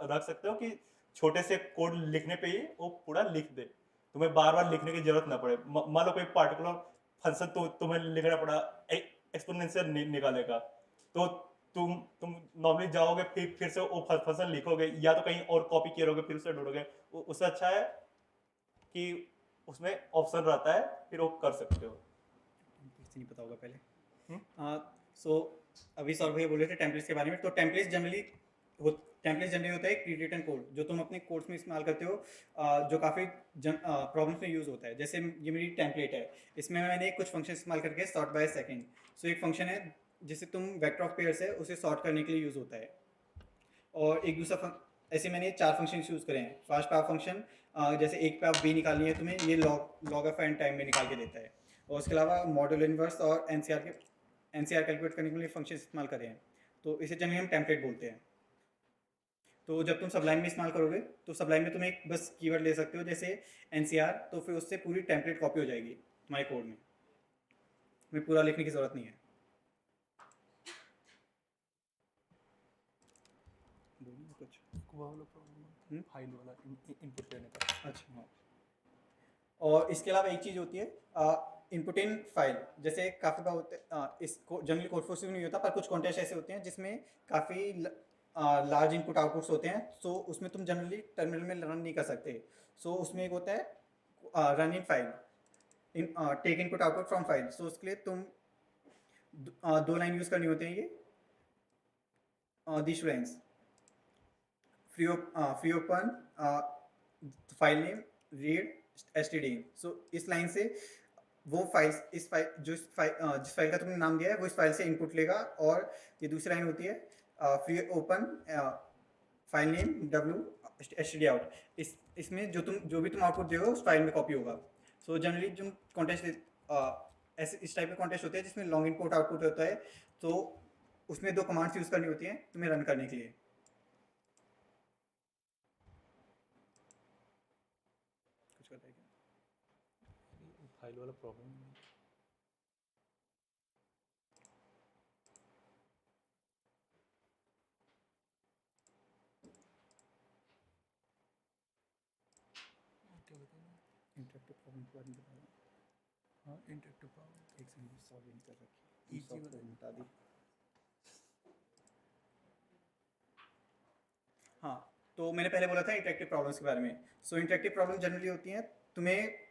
रख सकते हो कि छोटे से कोड लिखने पे ही वो पूरा लिख दे, तुम्हें बार बार लिखने की जरूरत ना पड़े। मान लो कोई पार्टिकुलर फंक्शन तुम्हें लिखना पड़ा, एक्सपोनेंशियल निकालेगा, तो तुम नॉर्मली जाओगे, फिर से वो फंक्शन लिखोगे, या तो कहीं और कॉपी किए रहोगे, फिर से ढूंढोगे। उससे अच्छा है कि उसमें ऑप्शन रहता है, फिर वो कर सकते हो। टेम्पलेट्स नहीं पता होगा पहले। सो अभी सौरभ भैया बोल रहे थे टेम्पलेट्स के बारे में। तो टेम्पलेट्स जनरली होता है एक प्री रिटन कोड जो तुम अपने कोड्स में इस्तेमाल करते हो, जो काफ़ी प्रॉब्लम्स में यूज़ होता है। जैसे ये मेरी टेम्पलेट है, इसमें मैंने कुछ फंक्शन इस्तेमाल करके सॉर्ट बाय सेकंड। सो एक फंक्शन है जिसे तुम वेक्टर ऑफ पेयर्स है उसे सॉर्ट करने के लिए यूज़ होता है। और एक दूसरा ऐसे मैंने 4 फंक्शन यूज़ करे हैं। फर्स्ट पावर फंक्शन, जैसे एक पे आप बी निकालनी है तुम्हें, ये लॉग ऑफ एन टाइम में निकाल के देता है। और उसके अलावा मॉडल इनवर्स और एनसीआर कैलकुलेट करने के लिए फंक्शन इस्तेमाल करें हैं। तो इसे जनरली हम टेम्पलेट बोलते हैं। तो जब तुम सबलाइन में इस्तेमाल करोगे तो सबलाइन में तुम एक बस कीवर्ड ले सकते हो जैसे एनसीआर, तो फिर उससे पूरी टेम्पलेट कॉपी हो जाएगी तुम्हारे कोड में, तुम्हें पूरा लिखने की ज़रूरत नहीं है। बोलिए कुछ। फाइल वाला इनपुट देने का। अच्छा, हाँ। और इसके अलावा एक चीज़ होती है इनपुट इन फाइल। जैसे काफ़ी बार होते इसको जनरली कोड फोर्स नहीं होता, पर कुछ कॉन्टेस्ट ऐसे होते हैं जिसमें काफ़ी लार्ज इनपुट आउटपुट्स होते हैं। सो उसमें तुम जनरली टर्मिनल में रन नहीं कर सकते। सो उसमें एक होता है run in file, in take input output from file. So उसके लिए तुम दो लाइन यूज़ करनी होती है, ये this lines free open file name read std। सो इस लाइन से वो फाइल जिस फाइल का तुमने नाम दिया है वो इस फाइल से इनपुट लेगा। और ये दूसरी लाइन होती है free open file name w std out. इसमें जो भी तुम आउटपुट दोगे उस फाइल में कॉपी होगा। सो जनरली जो कॉन्टेस्ट ऐसे इस टाइप के कॉन्टेस्ट होते हैं जिसमें लॉन्ग इनपुट आउटपुट होता है, तो उसमें 2 कमांड्स यूज़ करनी होती हैं तुम्हें रन करने के लिए। कुछ बताइए क्या? फाइल वाला प्रॉब्लम क्या बताना? इंटरेक्टिव प्रॉब्लम के बारे में बताओ। हाँ, इंटरेक्टिव प्रॉब्लम एक सेकंड सॉल्व नहीं कर रखी, Easy सॉफ्टवेयर बताइए। मिटा दी। हाँ, तो मैंने पहले बोला था इंटरेक्टिव प्रॉब्लम्स के बारे में। सो इंटरेक्टिव प्रॉब्लम जनरली होती हैं, तुम्हें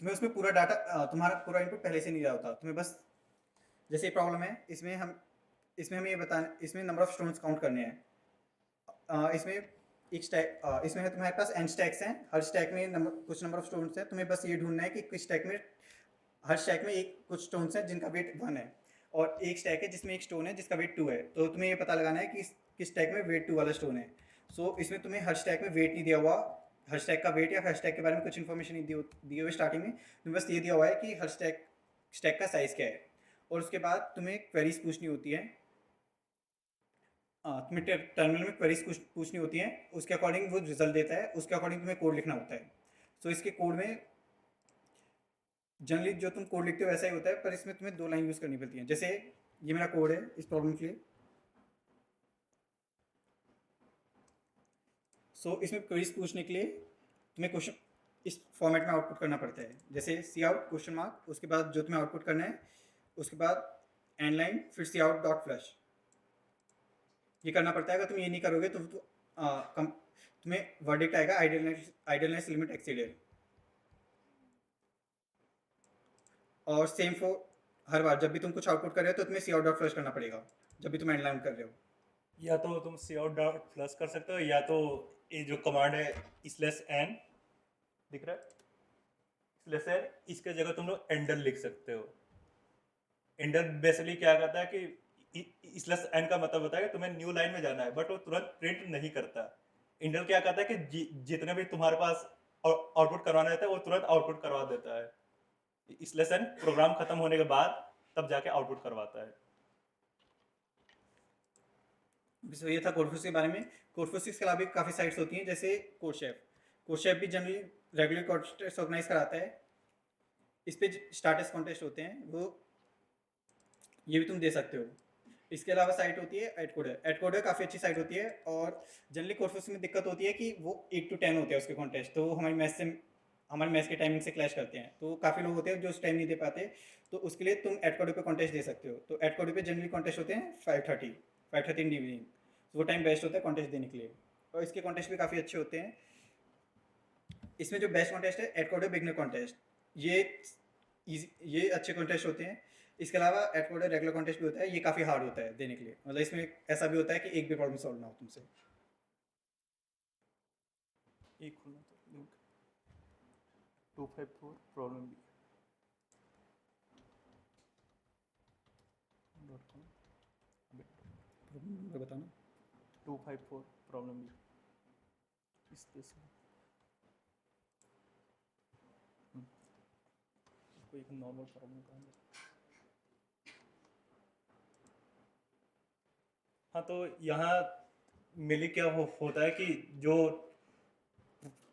तुम्हें उसमें पूरा डाटा, तुम्हारा पूरा इनपुट पहले से नहीं रहा होता, तुम्हें बस जैसे प्रॉब्लम है इसमें हमें ये बताना, इसमें नंबर ऑफ स्टोन्स काउंट करने हैं। इसमें एक स्टैक, इसमें है तुम्हारे पास n स्टैक्स हैं, हर स्टैक में कुछ नंबर ऑफ स्टोन्स हैं, तुम्हें बस ये ढूंढना है कि किस स्टैक में, हर स्टैक में एक कुछ स्टोन्स हैं जिनका वेट 1 है, और एक स्टैक है जिसमें एक स्टोन है जिसका वेट 2 है, तो तुम्हें ये पता लगाना है कि किस स्टैक में वेट 2 वाला स्टोन है। सो इसमें तुम्हें हर स्टैक में वेट नहीं दिया हुआ, हर स्टैक का वेट या हर स्टैक के बारे में कुछ इन्फॉर्मेशन नहीं दी हुई स्टार्टिंग में, तुम्हें बस ये दिया हुआ है कि हर स्टैक का साइज़ क्या है। और उसके बाद तुम्हें क्वेरीज पूछनी होती है, तुम्हें टर्मिनल में क्वेरीज पूछनी होती हैं, उसके अकॉर्डिंग वो रिजल्ट देता है, उसके अकॉर्डिंग तुम्हें कोड लिखना होता है। सो इसके कोड में जनरली जो तुम कोड लिखते हो वैसा ही होता है, पर इसमें तुम्हें 2 लाइन यूज़ करनी पड़ती हैं। जैसे ये मेरा कोड है इस प्रॉब्लम के लिए। सो इसमें क्वेरीज पूछने के लिए तुम्हें क्वेश्चन इस फॉर्मेट में आउटपुट करना पड़ता है, जैसे सी आउट क्वेश्चन मार्क, उसके बाद जो तुम्हें आउटपुट करना है, उसके बाद एंड लाइन, फिर सी आउट डॉट फ्लश। ये करना पड़ता है, अगर तुम ये नहीं करोगे तो तुम्हें वर्डिक्ट आएगा आइडलनेस लिमिट एक्सीडेड। और सेम फॉर हर बार जब भी तुम कुछ आउटपुट कर रहे हो तो तुम्हें सी आउट डॉट फ्लश करना पड़ेगा जब भी तुम एंड लाइन कर रहे हो। या तो तुम सी आउट डॉट प्लस कर सकते हो, या तो ये जो कमांड है स्लैश एन दिख रहा है, स्लैश एन, इसके जगह तुम लोग एंडर लिख सकते हो। एंडर बेसिकली क्या करता है कि स्लैश एन का मतलब होता है कि तुम्हें न्यू लाइन में जाना है, बट वो तुरंत प्रिंट नहीं करता। एंडर क्या करता है कि जितने भी तुम्हारे पास आउटपुट करवाना रहता है वो तुरंत आउटपुट करवा देता है। स्लैश एन प्रोग्राम खत्म होने के बाद तब जाके आउटपुट करवाता है। सो ये था कोडफोसिस के बारे में। कोडफोसिस के अलावा भी काफ़ी साइट्स होती हैं, जैसे कोडशेफ। कोडशेफ भी जनरली रेगुलर कॉन्टेस्ट ऑर्गेनाइज कराता है। इस पे स्टार्टर्स कॉन्टेस्ट होते हैं, वो ये भी तुम दे सकते हो। इसके अलावा साइट होती है एडकोडर। एडकोडर काफ़ी अच्छी साइट होती है, और जनरली कोडफोसिस में दिक्कत होती है कि वो 8 to 10 होते हैं उसके कॉन्टेस्ट, तो हमारे मैच के टाइमिंग से क्लैश करते हैं, तो काफ़ी लोग होते हैं जो उस टाइम नहीं दे पाते, तो उसके लिए तुम एडकोडर पे कॉन्टेस्ट दे सकते हो। तो एडकोडर पे जनरली कॉन्टेस्ट होते हैं 5:30 इन इवनिंग, वो टाइम बेस्ट होता है कॉन्टेस्ट देने के लिए, और इसके कॉन्टेस्ट भी काफ़ी अच्छे होते हैं। इसमें जो बेस्ट कॉन्टेस्ट है एडकोडर बिगनर कॉन्टेस्ट, ये अच्छे कॉन्टेस्ट होते हैं। इसके अलावा एडकोडर रेगुलर कॉन्टेस्ट भी होता है, ये काफ़ी हार्ड होता है देने के लिए, मतलब इसमें ऐसा भी होता है कि एक भी प्रॉब्लम सॉल्व ना हो तुमसे। एक खुलना तो लिंक 254 प्रॉब्लम भी .com प्रॉब्लम नंबर बताना। 254 प्रॉब्लम भी स्पेस में कोई एक नॉर्मल प्रॉब्लम का है। हाँ, तो यहाँ मेनली क्या होता है कि जो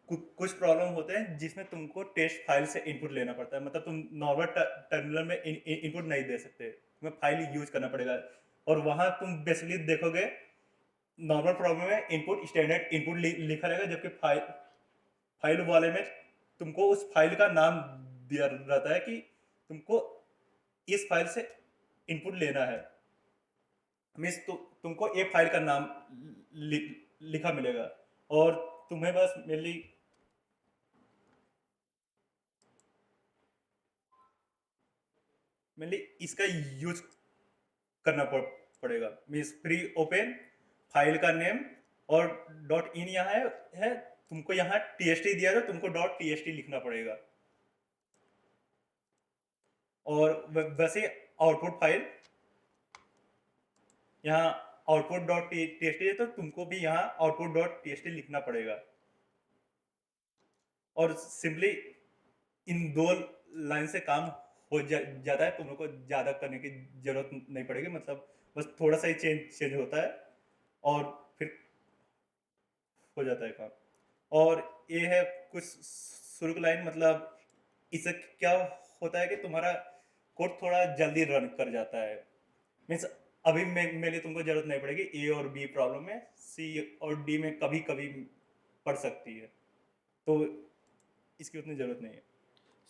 कुछ प्रॉब्लम होते हैं जिसमें तुमको टेस्ट फाइल से इनपुट लेना पड़ता है, मतलब तुम नॉर्मल टर्मिनल में इनपुट नहीं दे सकते, तुम्हें फाइल यूज करना पड़ेगा। और वहाँ तुम बेसिकली देखोगे नॉर्मल प्रॉब्लम में इनपुट स्टैंडर्ड इनपुट लिखा रहेगा, जबकि फाइल वाले में तुमको उस फाइल का नाम दिया रहता है कि तुमको इस फाइल से इनपुट लेना है। मीन्स तुमको एक फाइल का नाम लिखा मिलेगा, और तुम्हें बस मेनली इसका यूज करना पड़ेगा। मीन्स फ्री ओपन फाइल का नेम और डॉट इन यहाँ है, तुमको यहाँ TXT दिया तो तुमको डॉट TXT लिखना पड़ेगा। और वैसे आउटपुट फाइल यहाँ आउटपुट डॉट TXT है, तो तुमको भी यहाँ आउटपुट डॉट TXT लिखना पड़ेगा। और सिंपली इन 2 लाइन से काम हो जाता है, तुम लोग को ज़्यादा करने की ज़रूरत नहीं पड़ेगी, मतलब बस थोड़ा सा ही चेंज होता है और फिर हो जाता है काम। और ये है कुछ शुरू की लाइन, मतलब इससे क्या होता है कि तुम्हारा कोड थोड़ा जल्दी रन कर जाता है। मीन्स अभी मेरे लिए तुमको जरूरत नहीं पड़ेगी, ए और बी प्रॉब्लम में सी और डी में कभी कभी पड़ सकती है, तो इसकी उतनी जरूरत नहीं है।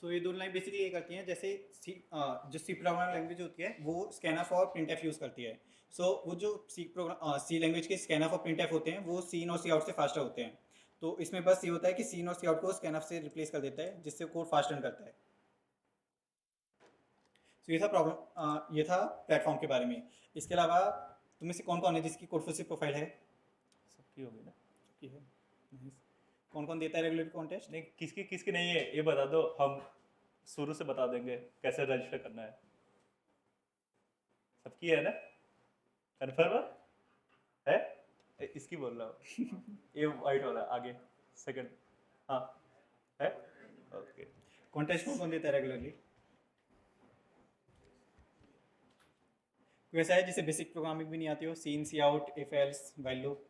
सो ये दोनों लाइन बेसिकली ये करती हैं, जैसे जो सी प्रोग्राम लैंग्वेज होती है वो स्कैनफ और प्रिंटफ यूज़ करती है। सो वो जो सी लैंग्वेज के स्कैनफ और प्रिंटफ होते हैं वो सीन और सी आउट से फास्टर होते हैं। तो इसमें बस ये होता है कि सीन और सी आउट को स्कैनफ से रिप्लेस कर देता है, जिससे कोड फास्ट रन करता है। सो ये था प्लेटफॉर्म के बारे में। इसके अलावा तुम्हें से कौन कौन है जिसकी कोडफोर्सिस प्रोफाइल है? सबकी होगी ना? सबकी है। Nice. कौन कौन देता है रेगुलेटरी कॉन्टेस्ट? नहीं, किसकी किसकी नहीं है ये बता दो, हम शुरू से बता देंगे कैसे रजिस्टर करना है। सबकी है ना? कन्फर्म है? इसकी बोल रहा हूँ ये वाइट वाला आगे सेकंड। हाँ है, ओके। कॉन्टेस्ट कौन कौन देता है रेगुलरली? कोई ऐसा है जिसे बेसिक प्रोग्रामिंग भी नहीं आती हो, cin cout if else while loop?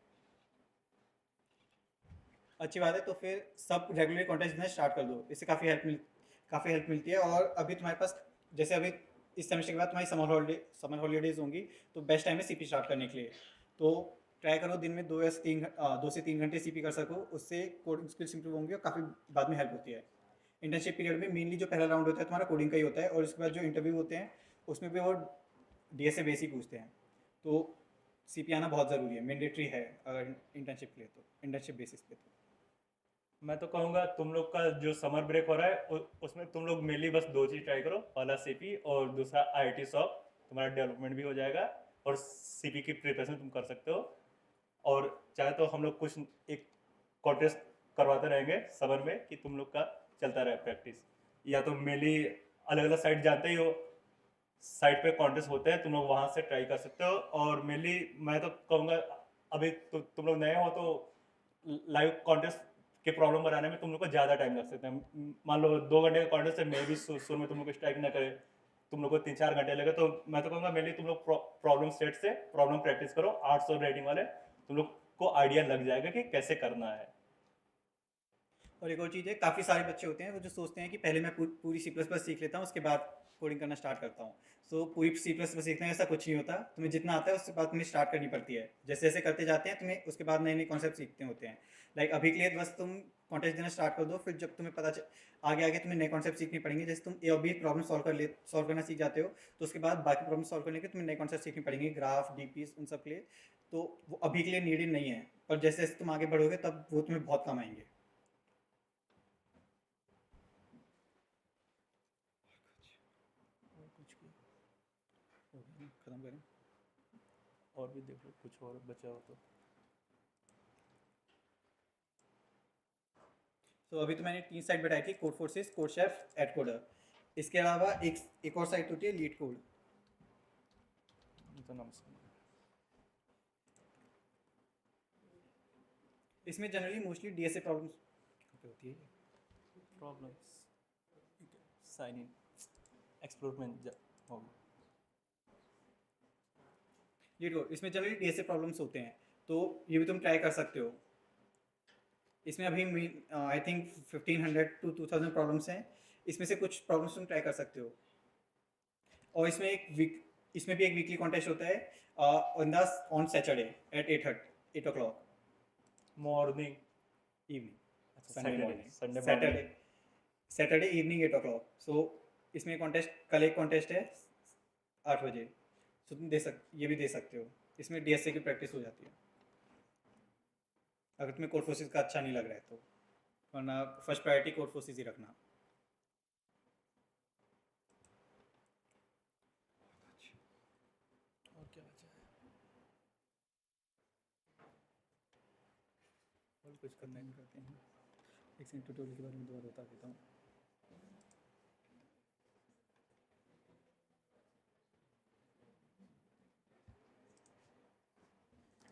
अच्छी बात है, तो फिर सब रेगुलर कॉन्टेस्ट में स्टार्ट कर दो, इससे काफ़ी हेल्प मिलती है। और अभी तुम्हारे पास, जैसे अभी इस सेमेस्टर के बाद तुम्हारी समर हॉलीडेज़ होंगी, तो बेस्ट टाइम है सीपी स्टार्ट करने के लिए। तो ट्राई करो दिन में 2 से 3 घंटे सीपी कर सको, उससे कोडिंग स्किल्स इंप्रूव होंगी और काफ़ी बाद में हेल्प होती है। इंटर्नशिप पीरियड में मेनली जो पहला राउंड होता है तुम्हारा कोडिंग का ही होता है, और उसके बाद जो इंटरव्यू होते हैं उसमें भी वो डीएस से बेस ही पूछते हैं। तो सीपी आना बहुत ज़रूरी है, मैंडेटरी है अगर इंटर्नशिप के लिए, तो इंटर्नशिप बेसिस पे। तो मैं तो कहूँगा तुम लोग का जो समर ब्रेक हो रहा है उसमें तुम लोग मेनली बस दो चीज़ ट्राई करो, पहला सीपी और दूसरा आईटी सॉफ्ट, तुम्हारा डेवलपमेंट भी हो जाएगा और सीपी की प्रिपरेशन तुम कर सकते हो। और चाहे तो हम लोग कुछ एक कॉन्टेस्ट करवाते रहेंगे समर में कि तुम लोग का चलता रहे प्रैक्टिस, या तो मेनली अलग अलग साइट जानते ही हो, साइट पे कॉन्टेस्ट होते हैं, तुम लोग वहाँ से ट्राई कर सकते हो। और मेनली मैं तो कहूँगा अभी तुम लोग नए हो तो लाइव कॉन्टेस्ट के प्रॉब्लम बनाने में तुम लोग को ज़्यादा टाइम लग सकता है। मान लो 2 घंटे का कॉन्टेस्ट है, मे भी शुरू में तुम लोग को स्ट्राइक ना करे, तुम लोग को 3-4 घंटे लगे, तो मैं तो कहूँगा मेनली तुम लोग प्रॉब्लम सेट से प्रॉब्लम प्रैक्टिस करो, आर्ट्स और राइटिंग वाले तुम लोग को आइडिया लग जाएगा कि कैसे करना है। और एक और चीज़ है, काफ़ी सारे बच्चे होते हैं वो जो सोचते हैं कि पहले मैं पूरी सी प्लस प्लस सीख लेता हूँ, उसके बाद कोडिंग करना स्टार्ट करता हूँ। सो पूरी सी प्लस प्लस सीखना है ऐसा कुछ नहीं होता, तुम्हें जितना आता है उसके बाद तुम्हें स्टार्ट करनी पड़ती है। जैसे जैसे करते जाते हैं तुम्हें उसके बाद नए नए कॉन्सेप्ट सीखते होते हैं। लाइक अभी के लिए बस तुम कॉन्टेस्ट देना स्टार्ट कर दो, फिर जब तुम्हें आगे आगे तुम्हें नए कॉन्सेप्ट सीखने पड़ेंगे। जैसे तुम ए और बी प्रॉब्लम सॉल्व करना सीख जाते हो, तो उसके बाद बाकी प्रॉब्लम सॉल्व करने के तुम्हें नए कॉन्सेप्ट सीखने पड़ेंगे, ग्राफ डीपीस उन सब के लिए। तो वो अभी के लिए नीडेड नहीं है, पर जैसे जैसे तुम आगे बढ़ोगे तब वो तुम्हें बहुत काम आएंगे। खत्म करें? और भी देखो कुछ और बचा हो तो। तो अभी तो मैंने 3 साइट बताई थी, Codeforces, CodeChef, AtCoder. इसके अलावा एक और साइट होती है लीड कोड। तो नमस्कार। इसमें जनरली मोस्टली डीएसए प्रॉब्लम्स होती है। प्रॉब्लम्स साइन इन एक्सप्लोरमेंट होगा। लीड कोड इसमें जनरली डीएसए प्रॉब्लम्स होते हैं, तो ये भी तुम ट्राई कर सकते हो। इसमें अभी आई थिंक 1500 to 2000 प्रॉब्लम्स हैं, इसमें से कुछ प्रॉब्लम्स तुम ट्राई कर सकते हो। और इसमें भी एक वीकली कॉन्टेस्ट होता है on Saturday at 8 o'clock morning, evening, अच्छा Sunday Saturday, morning, Sunday Saturday morning. Saturday evening 8 o'clock। So इसमें कल एक कॉन्टेस्ट है 8 बजे। सो तुम ये भी दे सकते हो, इसमें डीएसए की प्रैक्टिस हो जाती है अगर तुम्हें कोड फोर्सेस का अच्छा नहीं लग रहा है तो। वरना फर्स्ट प्रायोरिटी कोड फोर्सेस ही रखना। और क्या बचा है? और कुछ करना है? करते हैं, एक सेकंड ट्यूटोरियल के बारे में दोबारा बता देता हूँ।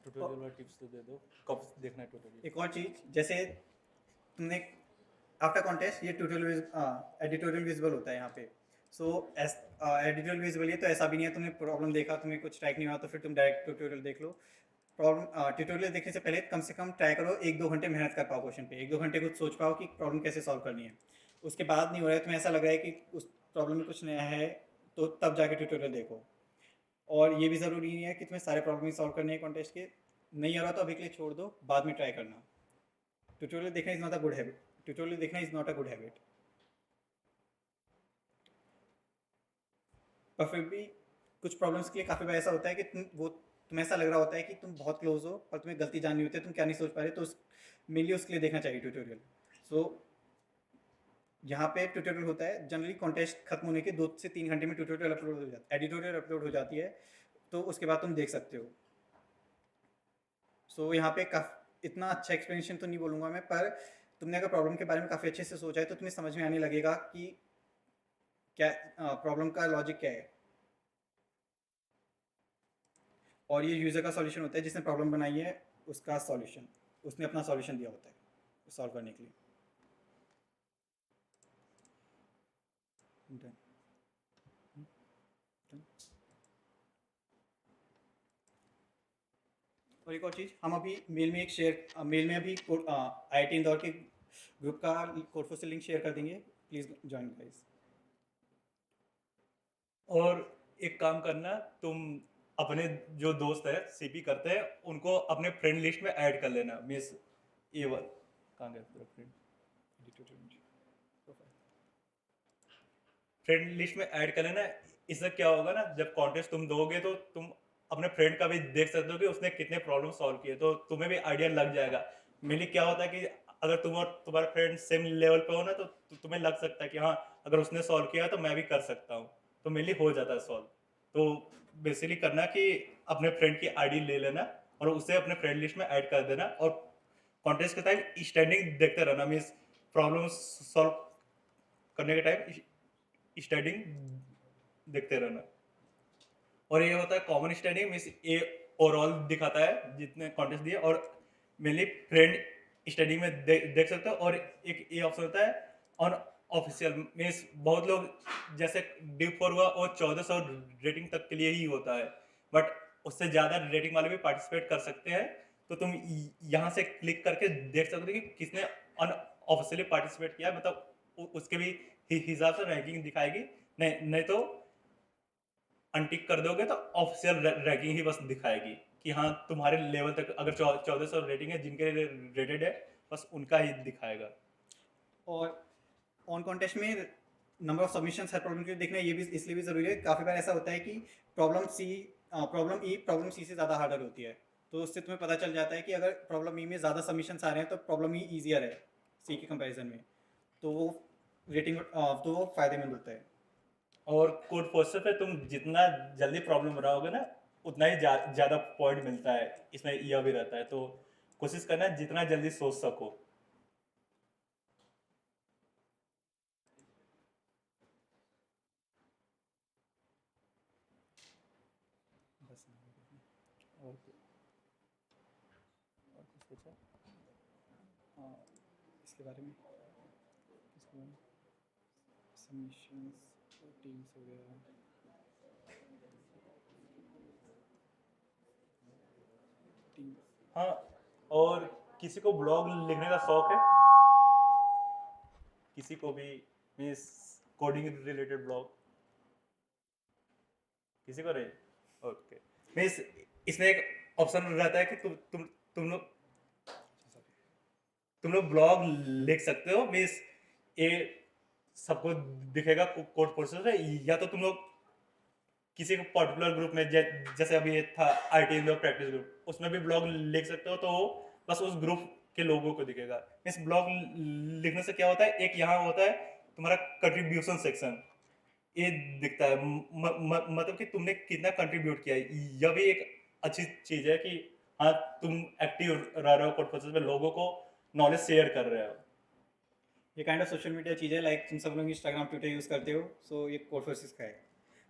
ट्यूटोरियल वाला टिप्स तो दे दो, कब देखना है ट्यूटोरियल? एक और चीज़, जैसे तुमने आफ्टर कॉन्टेस्ट ये एडिटोरियल विजिबल होता है यहाँ पे। सो एडिटोरियल विजिबल, ये तो ऐसा भी नहीं है तुमने प्रॉब्लम देखा, तुम्हें कुछ स्ट्राइक नहीं हुआ तो फिर तुम डायरेक्ट ट्यूटोरियल देख लो। ट्यूटोरियल देखने से पहले कम से कम ट्राई करो 1-2 घंटे मेहनत कर पाओ क्वेश्चन पे, 1-2 घंटे कुछ सोच पाओ कि प्रॉब्लम कैसे सॉल्व करनी है। उसके बाद नहीं हो रहा है, तुम्हें ऐसा लग रहा है कि उस प्रॉब्लम में कुछ नया है, तो तब जाके ट्यूटोरियल देखो। और ये भी ज़रूरी नहीं है कि तुम्हें सारे प्रॉब्लम ही सॉल्व करने हैं कॉन्टेस्ट के। नहीं आ रहा तो अभी के लिए छोड़ दो, बाद में ट्राई करना। ट्यूटोरियल देखना is not a good habit. Tutorial देखना is not a good habit. पर फिर भी कुछ प्रॉब्लम्स के लिए काफ़ी बार ऐसा होता है कि तुम्हें ऐसा लग रहा होता है कि तुम बहुत क्लोज हो, पर तुम्हें गलती जाननी होती है, तुम क्या नहीं सोच पा रहे, तो उस मेनली उसके लिए देखना चाहिए ट्यूटोरियल। सो यहाँ पे ट्यूटोरियल होता है जनरली कॉन्टेस्ट खत्म होने के 2 से 3 घंटे में ट्यूटोरियल अपलोड हो जाता है, एडिटोरियल अपलोड हो जाती है, तो उसके बाद तुम देख सकते हो। सो यहाँ पे इतना अच्छा एक्सप्लेनेशन तो नहीं बोलूँगा मैं, पर तुमने अगर प्रॉब्लम के बारे में काफ़ी अच्छे से सोचा है तो तुम्हें समझ में आने लगेगा कि क्या प्रॉब्लम का लॉजिक क्या है। और ये यूज़र का सॉल्यूशन होता है, जिसने प्रॉब्लम बनाई है उसका सॉल्यूशन, उसने अपना सॉल्यूशन दिया होता है सॉल्व करने के लिए। Done. Done. और एक और चीज़, हम अभी मेल में अभी IIT इंदौर के ग्रुप का कोर्स से लिंक शेयर कर देंगे, प्लीज़ ज्वाइन गाइस। और एक काम करना, तुम अपने जो दोस्त है सीपी करते हैं उनको अपने फ्रेंड लिस्ट में ऐड कर लेना। मिस ए वन कहाँ गया तेरा फ्रेंड? फ्रेंड लिस्ट में ऐड कर लेना। इससे क्या होगा ना, जब कॉन्टेस्ट तुम दोगे तो तुम अपने फ्रेंड का भी देख सकते हो कि उसने कितने प्रॉब्लम सॉल्व किए, तो तुम्हें भी आइडिया लग जाएगा। मेनली क्या होता है कि अगर तुम और तुम्हारा फ्रेंड सेम लेवल पे हो ना, तो तुम्हें लग सकता है कि हाँ, अगर उसने सॉल्व किया तो मैं भी कर सकता हूँ, तो मेनली हो जाता है सॉल्व। तो बेसिकली करना कि अपने फ्रेंड की आईडी ले लेना और उसे अपने फ्रेंड लिस्ट में ऐड कर देना, और कॉन्टेस्ट के टाइम स्टैंडिंग देखते रहना। मीन्स प्रॉब्लम सॉल्व करने के टाइम स्टैंडिंग देखते रहना। और ये होता है कॉमन स्टैंडिंग, मीन्स ये ओवरऑल दिखाता है जितने कॉन्टेस्ट दिए, और मेनली फ्रेंड स्टैंडिंग में देख सकते हो। और एक ये ऑप्शन होता है ऑन ऑफिशियल, मीन्स बहुत लोग जैसे D4 हुआ वो 1400 रेटिंग तक के लिए ही होता है, बट उससे ज़्यादा रेटिंग वाले भी पार्टिसिपेट कर सकते हैं। तो तुम यहाँ से क्लिक करके देख सकते हो कि किसने अन ऑफिशियली पार्टिसिपेट किया, मतलब उसके भी हिसाब से रैंकिंग दिखाएगी। नहीं तो अनटिक कर दोगे तो ऑफिशियल रैंकिंग ही बस दिखाएगी कि हाँ तुम्हारे लेवल तक अगर 1400 रेटिंग है, जिनके रेटेड है बस उनका ही दिखाएगा। और ऑन कॉन्टेस्ट में number of submissions her problem के लिए देखना ये भी इसलिए भी ज़रूरी है। काफ़ी बार ऐसा होता है कि प्रॉब्लम सी से ज़्यादा हार्डर होती है, तो उससे तुम्हें पता चल जाता है कि अगर प्रॉब्लम ई में ज़्यादा सबमिशंस आ रहे हैं तो प्रॉब्लम ई ईजियर है सी के कंपैरिजन में, तो वो तो वो फ़ायदेमंद होता है। और कोड फोर्सेस पे तुम जितना जल्दी प्रॉब्लम बनाओगे ना, उतना ही ज़्यादा पॉइंट मिलता है। इसमें यह भी रहता है, तो कोशिश करना जितना जल्दी सोच सको। बस और कुछ सोचा इसके बारे में, सबमिशंस टीम्स हो गया। हाँ, और किसी को ब्लॉग लिखने का शौक है? किसी को भी, मीन्स कोडिंग रिलेटेड ब्लॉग किसी को नहीं? ओके। मीन्स इसमें एक ऑप्शन रहता है कि तुम लोग ब्लॉग लिख सकते हो। मीन्स ये सबको दिखेगा कोड प्रोसेस है, या तो तुम लोग किसी को पर्टिकुलर ग्रुप में जैसे अभी ये था IT इंदौर प्रैक्टिस ग्रुप, उसमें भी ब्लॉग लिख सकते हो, तो वो बस उस ग्रुप के लोगों को दिखेगा। इस ब्लॉग लिखने से क्या होता है, एक यहाँ होता है तुम्हारा कंट्रीब्यूशन सेक्शन, ये दिखता है। मतलब कि तुमने कितना कंट्रीब्यूट किया है। यह भी एक अच्छी चीज है कि हाँ, तुम एक्टिव रह रहे हो कोड प्रोसेस में, लोगों को नॉलेज शेयर कर रहे हो। ये काइंड ऑफ सोशल मीडिया चीज़ है, लाइक तुम सब लोग इंस्टाग्राम ट्विटर यूज़ करते हो, सो ये कोड फोर्सेस का है।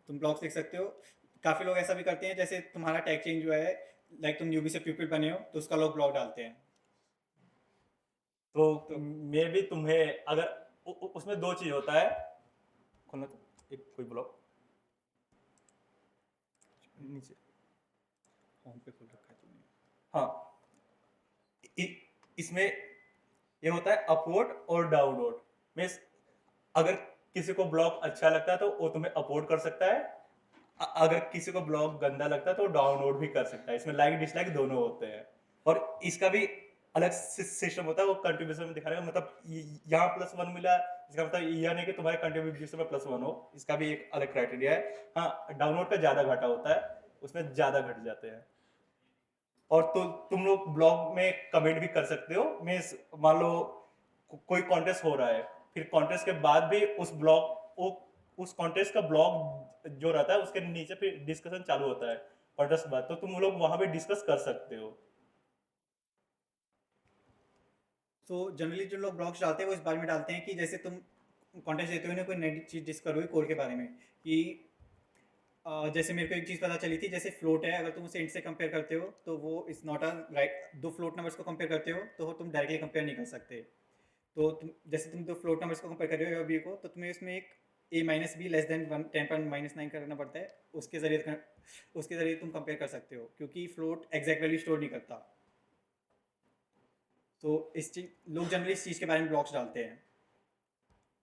तुम ब्लॉग्स लिख सकते हो। काफ़ी लोग ऐसा भी करते हैं, जैसे तुम्हारा टैग चेंज हुआ है, लाइक तुम न्यूबी से प्यूपिल बने हो, तो उसका लोग ब्लॉग डालते हैं। तो तो मे भी तुम्हें अगर उसमें दो चीज होता है, खोलना तो एक कोई ब्लॉग नीचे, होम पे खोल रखा है तुमने। हाँ, इसमें ये होता है अपवर्ड और डाउनवर्ड। मीन्स अगर किसी को ब्लॉग अच्छा लगता है तो वो तुम्हें अपलोड कर सकता है, अगर किसी को ब्लॉग गंदा लगता है तो डाउनलोड भी कर सकता है। इसमें लाइक डिसलाइक दोनों होते हैं, और इसका भी अलग सिस्टम होता है। वो कंट्रीब्यूशन में दिखा रहा है, मतलब यहाँ +1 मिला, इसका मतलब यह नहीं कि तुम्हारे कंट्रीब्यूशन में +1 हो, इसका भी एक अलग क्राइटेरिया है। हाँ, डाउनलोड का ज़्यादा घाटा होता है, उसमें ज़्यादा घट जाते हैं। और तो तुम लोग ब्लॉग में कमेंट भी कर सकते हो। मीन्स मान लो कोई कॉन्टेस्ट हो रहा है, फिर कॉन्टेस्ट के बाद भी उस कॉन्टेस्ट का ब्लॉग जो रहता है उसके नीचे फिर डिस्कशन चालू होता है कॉन्टेस्ट के बाद, तो तुम लोग वहां पे डिस्कस कर सकते हो। तो जनरली जो लोग ब्लॉग्स डालते हैं वो इस बारे में डालते हैं कि जैसे तुम कॉन्टेस्ट देते हो ना, कोई नई चीज़ डिस्कवर हुई कोड के बारे में, कि जैसे मेरे को एक चीज़ पता चली थी, जैसे फ्लोट है, अगर तुम उसे इंट से कंपेयर करते हो तो वो इज़ नॉट अ राइट, दो फ्लोट नंबर्स को कंपेयर करते हो तो तुम डायरेक्टली कंपेयर नहीं कर सकते। तो तुम जैसे तुम दो फ्लोट नंबर्स को कंपेयर कर रहे हो बी को, तो तुम्हें उसमें एक ए माइनस बी लेस देन 10.-9 करना पड़ता है, उसके ज़रिए तुम कंपेयर कर सकते हो, क्योंकि फ्लोट एग्जैक्ट वैल्यू स्टोर नहीं करता। तो इस चीज़ लोग जनरली इस चीज़ के बारे में ब्लॉग्स डालते हैं।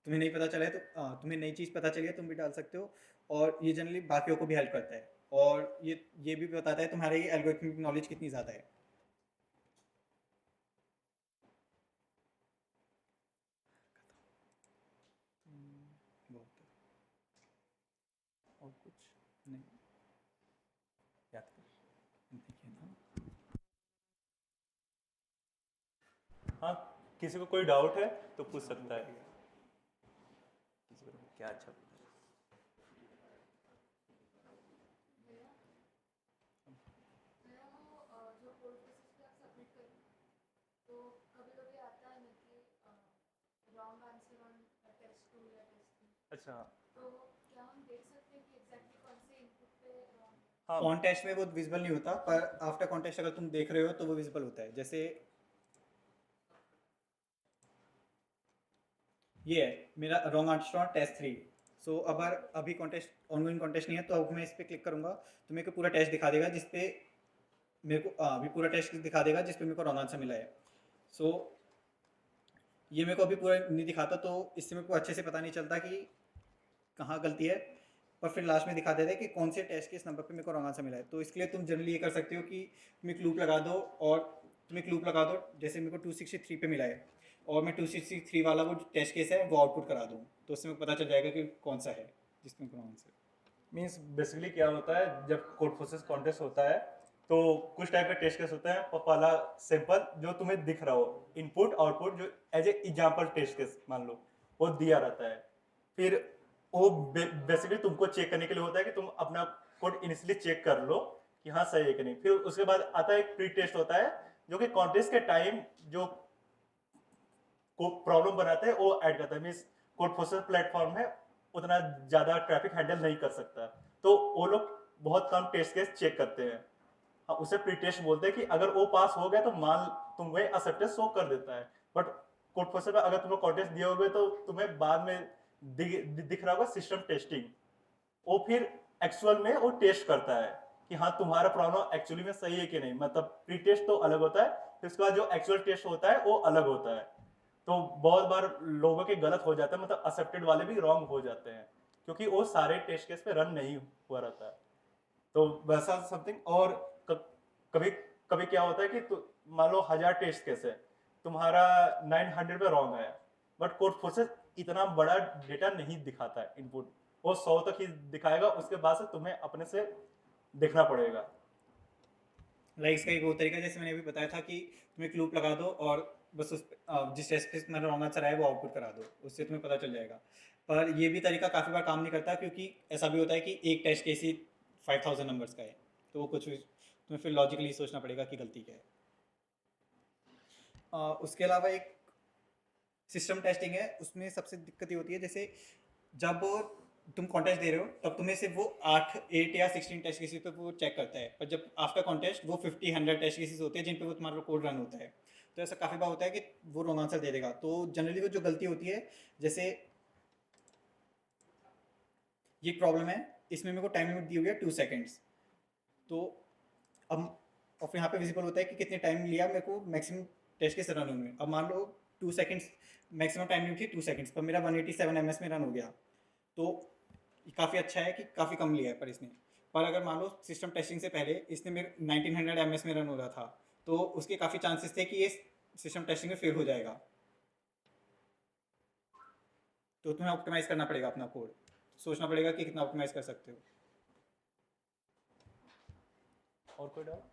तुम्हें नहीं पता चला है तो तुम्हें नई चीज़ पता चली है तुम भी डाल सकते हो, और ये जनरली बाकियों को भी हेल्प करता है, और ये भी बताता है तुम्हारी एल्गोरिथमिक नॉलेज कितनी ज़्यादा है। बहुत है। और कुछ नहीं, याद कर। देखिए ना। हाँ, किसी को कोई डाउट है तो पूछ सकता है। किसी को क्या अच्छा लगता है। मैं वो जो कोड प्रोसेस पे आप सबमिट करें तो कभी कभी आता है ना कि रॉन्ग आंसर ऑन टेस्ट 2 या टेस्ट 3, अच्छा। तो क्या हम देख सकते हैं कि एग्जैक्टली कौन से इनपुट पे रॉन्ग। हाँ, कॉन्टेस्ट में वो विजिबल नहीं होता, पर आफ्टर कॉन्टेस्ट अगर तुम देख रहे हो तो वो विजिबल होता है। जैसे ये है मेरा रॉन्ग आंसर ऑन टेस्ट 3। सो अगर अभी कॉन्टेस्ट ऑनगोइंग कॉन्टेस्ट नहीं है तो अब मैं इस पर क्लिक करूंगा तो मेरे को पूरा टेस्ट दिखा देगा, जिसपे मेरे को अभी पूरा टेस्ट दिखा देगा जिसपे मेरे को रॉन्ग आंसर मिला है। सो ये मेरे को अभी पूरा नहीं दिखाता, तो इससे मेरे को अच्छे से पता नहीं चलता कि कहाँ गलती है, पर फिर लास्ट में दिखा देता है कि कौन से टेस्ट के इस नंबर पे मेरे को रॉन्ग आंसर मिला है। तो इसके लिए तुम जनरली ये कर सकते हो कि तुम एक लूप लगा दो, और तुम एक लूप लगा दो, जैसे मेरे को 263 पे मिला है और मैं 263 वाला वो टेस्ट केस है वो आउटपुट करा दूँ, तो उससे मेरे को पता चल जाएगा कि कौन सा है जिसमें रॉन्ग आंसर। मीन्स बेसिकली क्या होता है, जब कोड प्रोसेस कॉन्टेस्ट होता है तो कुछ टाइप के टेस्ट केस होते हैं। पहला सिंपल जो तुम्हें दिख रहा हो, इनपुट आउटपुट, जो as a example test case मान लो वो दिया रहता है। फिर वो बेसिकली तुमको चेक करने के लिए होता है कि तुम अपना कोड इनिशियली चेक कर लो कि हाँ सही है कि नहीं। फिर उसके बाद आता है एक प्री टेस्ट होता है, जो कि कॉन्टेस्ट के टाइम जो को प्रॉब्लम बनाते हैं वो ऐड करता है। मीन्स कोड प्रोसेस प्लेटफॉर्म है, उतना ज़्यादा ट्रैफिक हैंडल नहीं कर सकता, तो वो लोग बहुत कम टेस्ट केस चेक करते हैं। हाँ, उसे प्री टेस्ट बोलते हैं कि अगर वो पास हो गया तो मान तुम्हें एक्सेप्टेंस शो कर देता है। बट कोड प्रोसेस में अगर तुम्हें कॉन्टेस्ट दिए होगे तो तुम्हें बाद में दिख रहा होगा सिस्टम टेस्टिंग। वो फिर एक्चुअल में वो टेस्ट करता है कि हाँ तुम्हारा प्रॉब्लम एक्चुअली में सही है कि नहीं। मतलब प्री टेस्ट तो अलग होता है, फिर उसके बाद जो एक्चुअल टेस्ट होता है वो अलग होता है। तो बहुत बार लोगों के गलत हो जाता है, मतलब एक्सेप्टेड वाले भी रॉन्ग हो जाते हैं, क्योंकि वो सारे टेस्ट केस पे रन नहीं हुआ रहता है। तो वैसा समथिंग। और कभी कभी क्या होता है कि मान लो 1000 टेस्ट केस है, तुम्हारा 900 पे रॉन्ग आया, बट कोड फोर्सेस इतना बड़ा डेटा नहीं दिखाता है इनपुट, वो 100 तक ही दिखाएगा, उसके बाद से तुम्हें अपने से देखना पड़ेगा। लाइक इसका एक वो तरीका जैसे मैंने अभी बताया था कि तुम एक लूप लगा दो और बस जिस टेस्ट पे तुम्हारा रॉन्ग आंसर आया वो आउटपुट करा दो, उससे तुम्हें पता चल जाएगा। पर ये भी तरीका काफ़ी बार काम नहीं करता, क्योंकि ऐसा भी होता है कि एक टेस्ट केस ही 5000 नंबर्स का है, तो वो कुछ भी तुम्हें फिर लॉजिकली सोचना पड़ेगा कि गलती क्या है। उसके अलावा एक सिस्टम टेस्टिंग है, उसमें सबसे दिक्कत ये होती है जैसे जब तुम कॉन्टेस्ट दे रहे हो तब तुम्हें सिर्फ वो 8 या 16 टेस्ट केसेस पे वो चेक करता है, पर जब आफ्टर कॉन्टेस्ट वो 50-100 टेस्ट केसेस होते हैं जिन पे वो तुम्हारा कोड रन होता है। तो ऐसा काफ़ी बार होता है कि वो रॉन्ग आंसर दे देगा। तो जनरली वो जो गलती होती है, जैसे ये प्रॉब्लम है, इसमें मेरे को टाइम लिमिट दी हुई है 2 सेकेंड्स। तो अब और फिर यहाँ पे विजिबल होता है कि कितने टाइम लिया मेरे को मैक्सिमम टेस्ट केस रन होने में। अब मान लो 2 सेकंड्स मैक्सिमम टाइम लिमिट थी 2 सेकंड्स, पर मेरा 187 ms में रन हो गया। तो काफ़ी अच्छा है कि काफ़ी कम लिया है पर इसने। पर अगर मान लो सिस्टम टेस्टिंग से पहले इसने मेरे 1900 ms में रन हो रहा था, तो उसके काफ़ी चांसेस थे कि ये सिस्टम टेस्टिंग में फेल हो जाएगा। तो तुम्हें ऑप्टिमाइज़ करना पड़ेगा अपना कोड, सोचना पड़ेगा कि कितना ऑप्टिमाइज़ कर सकते हो। और कोई डाउट?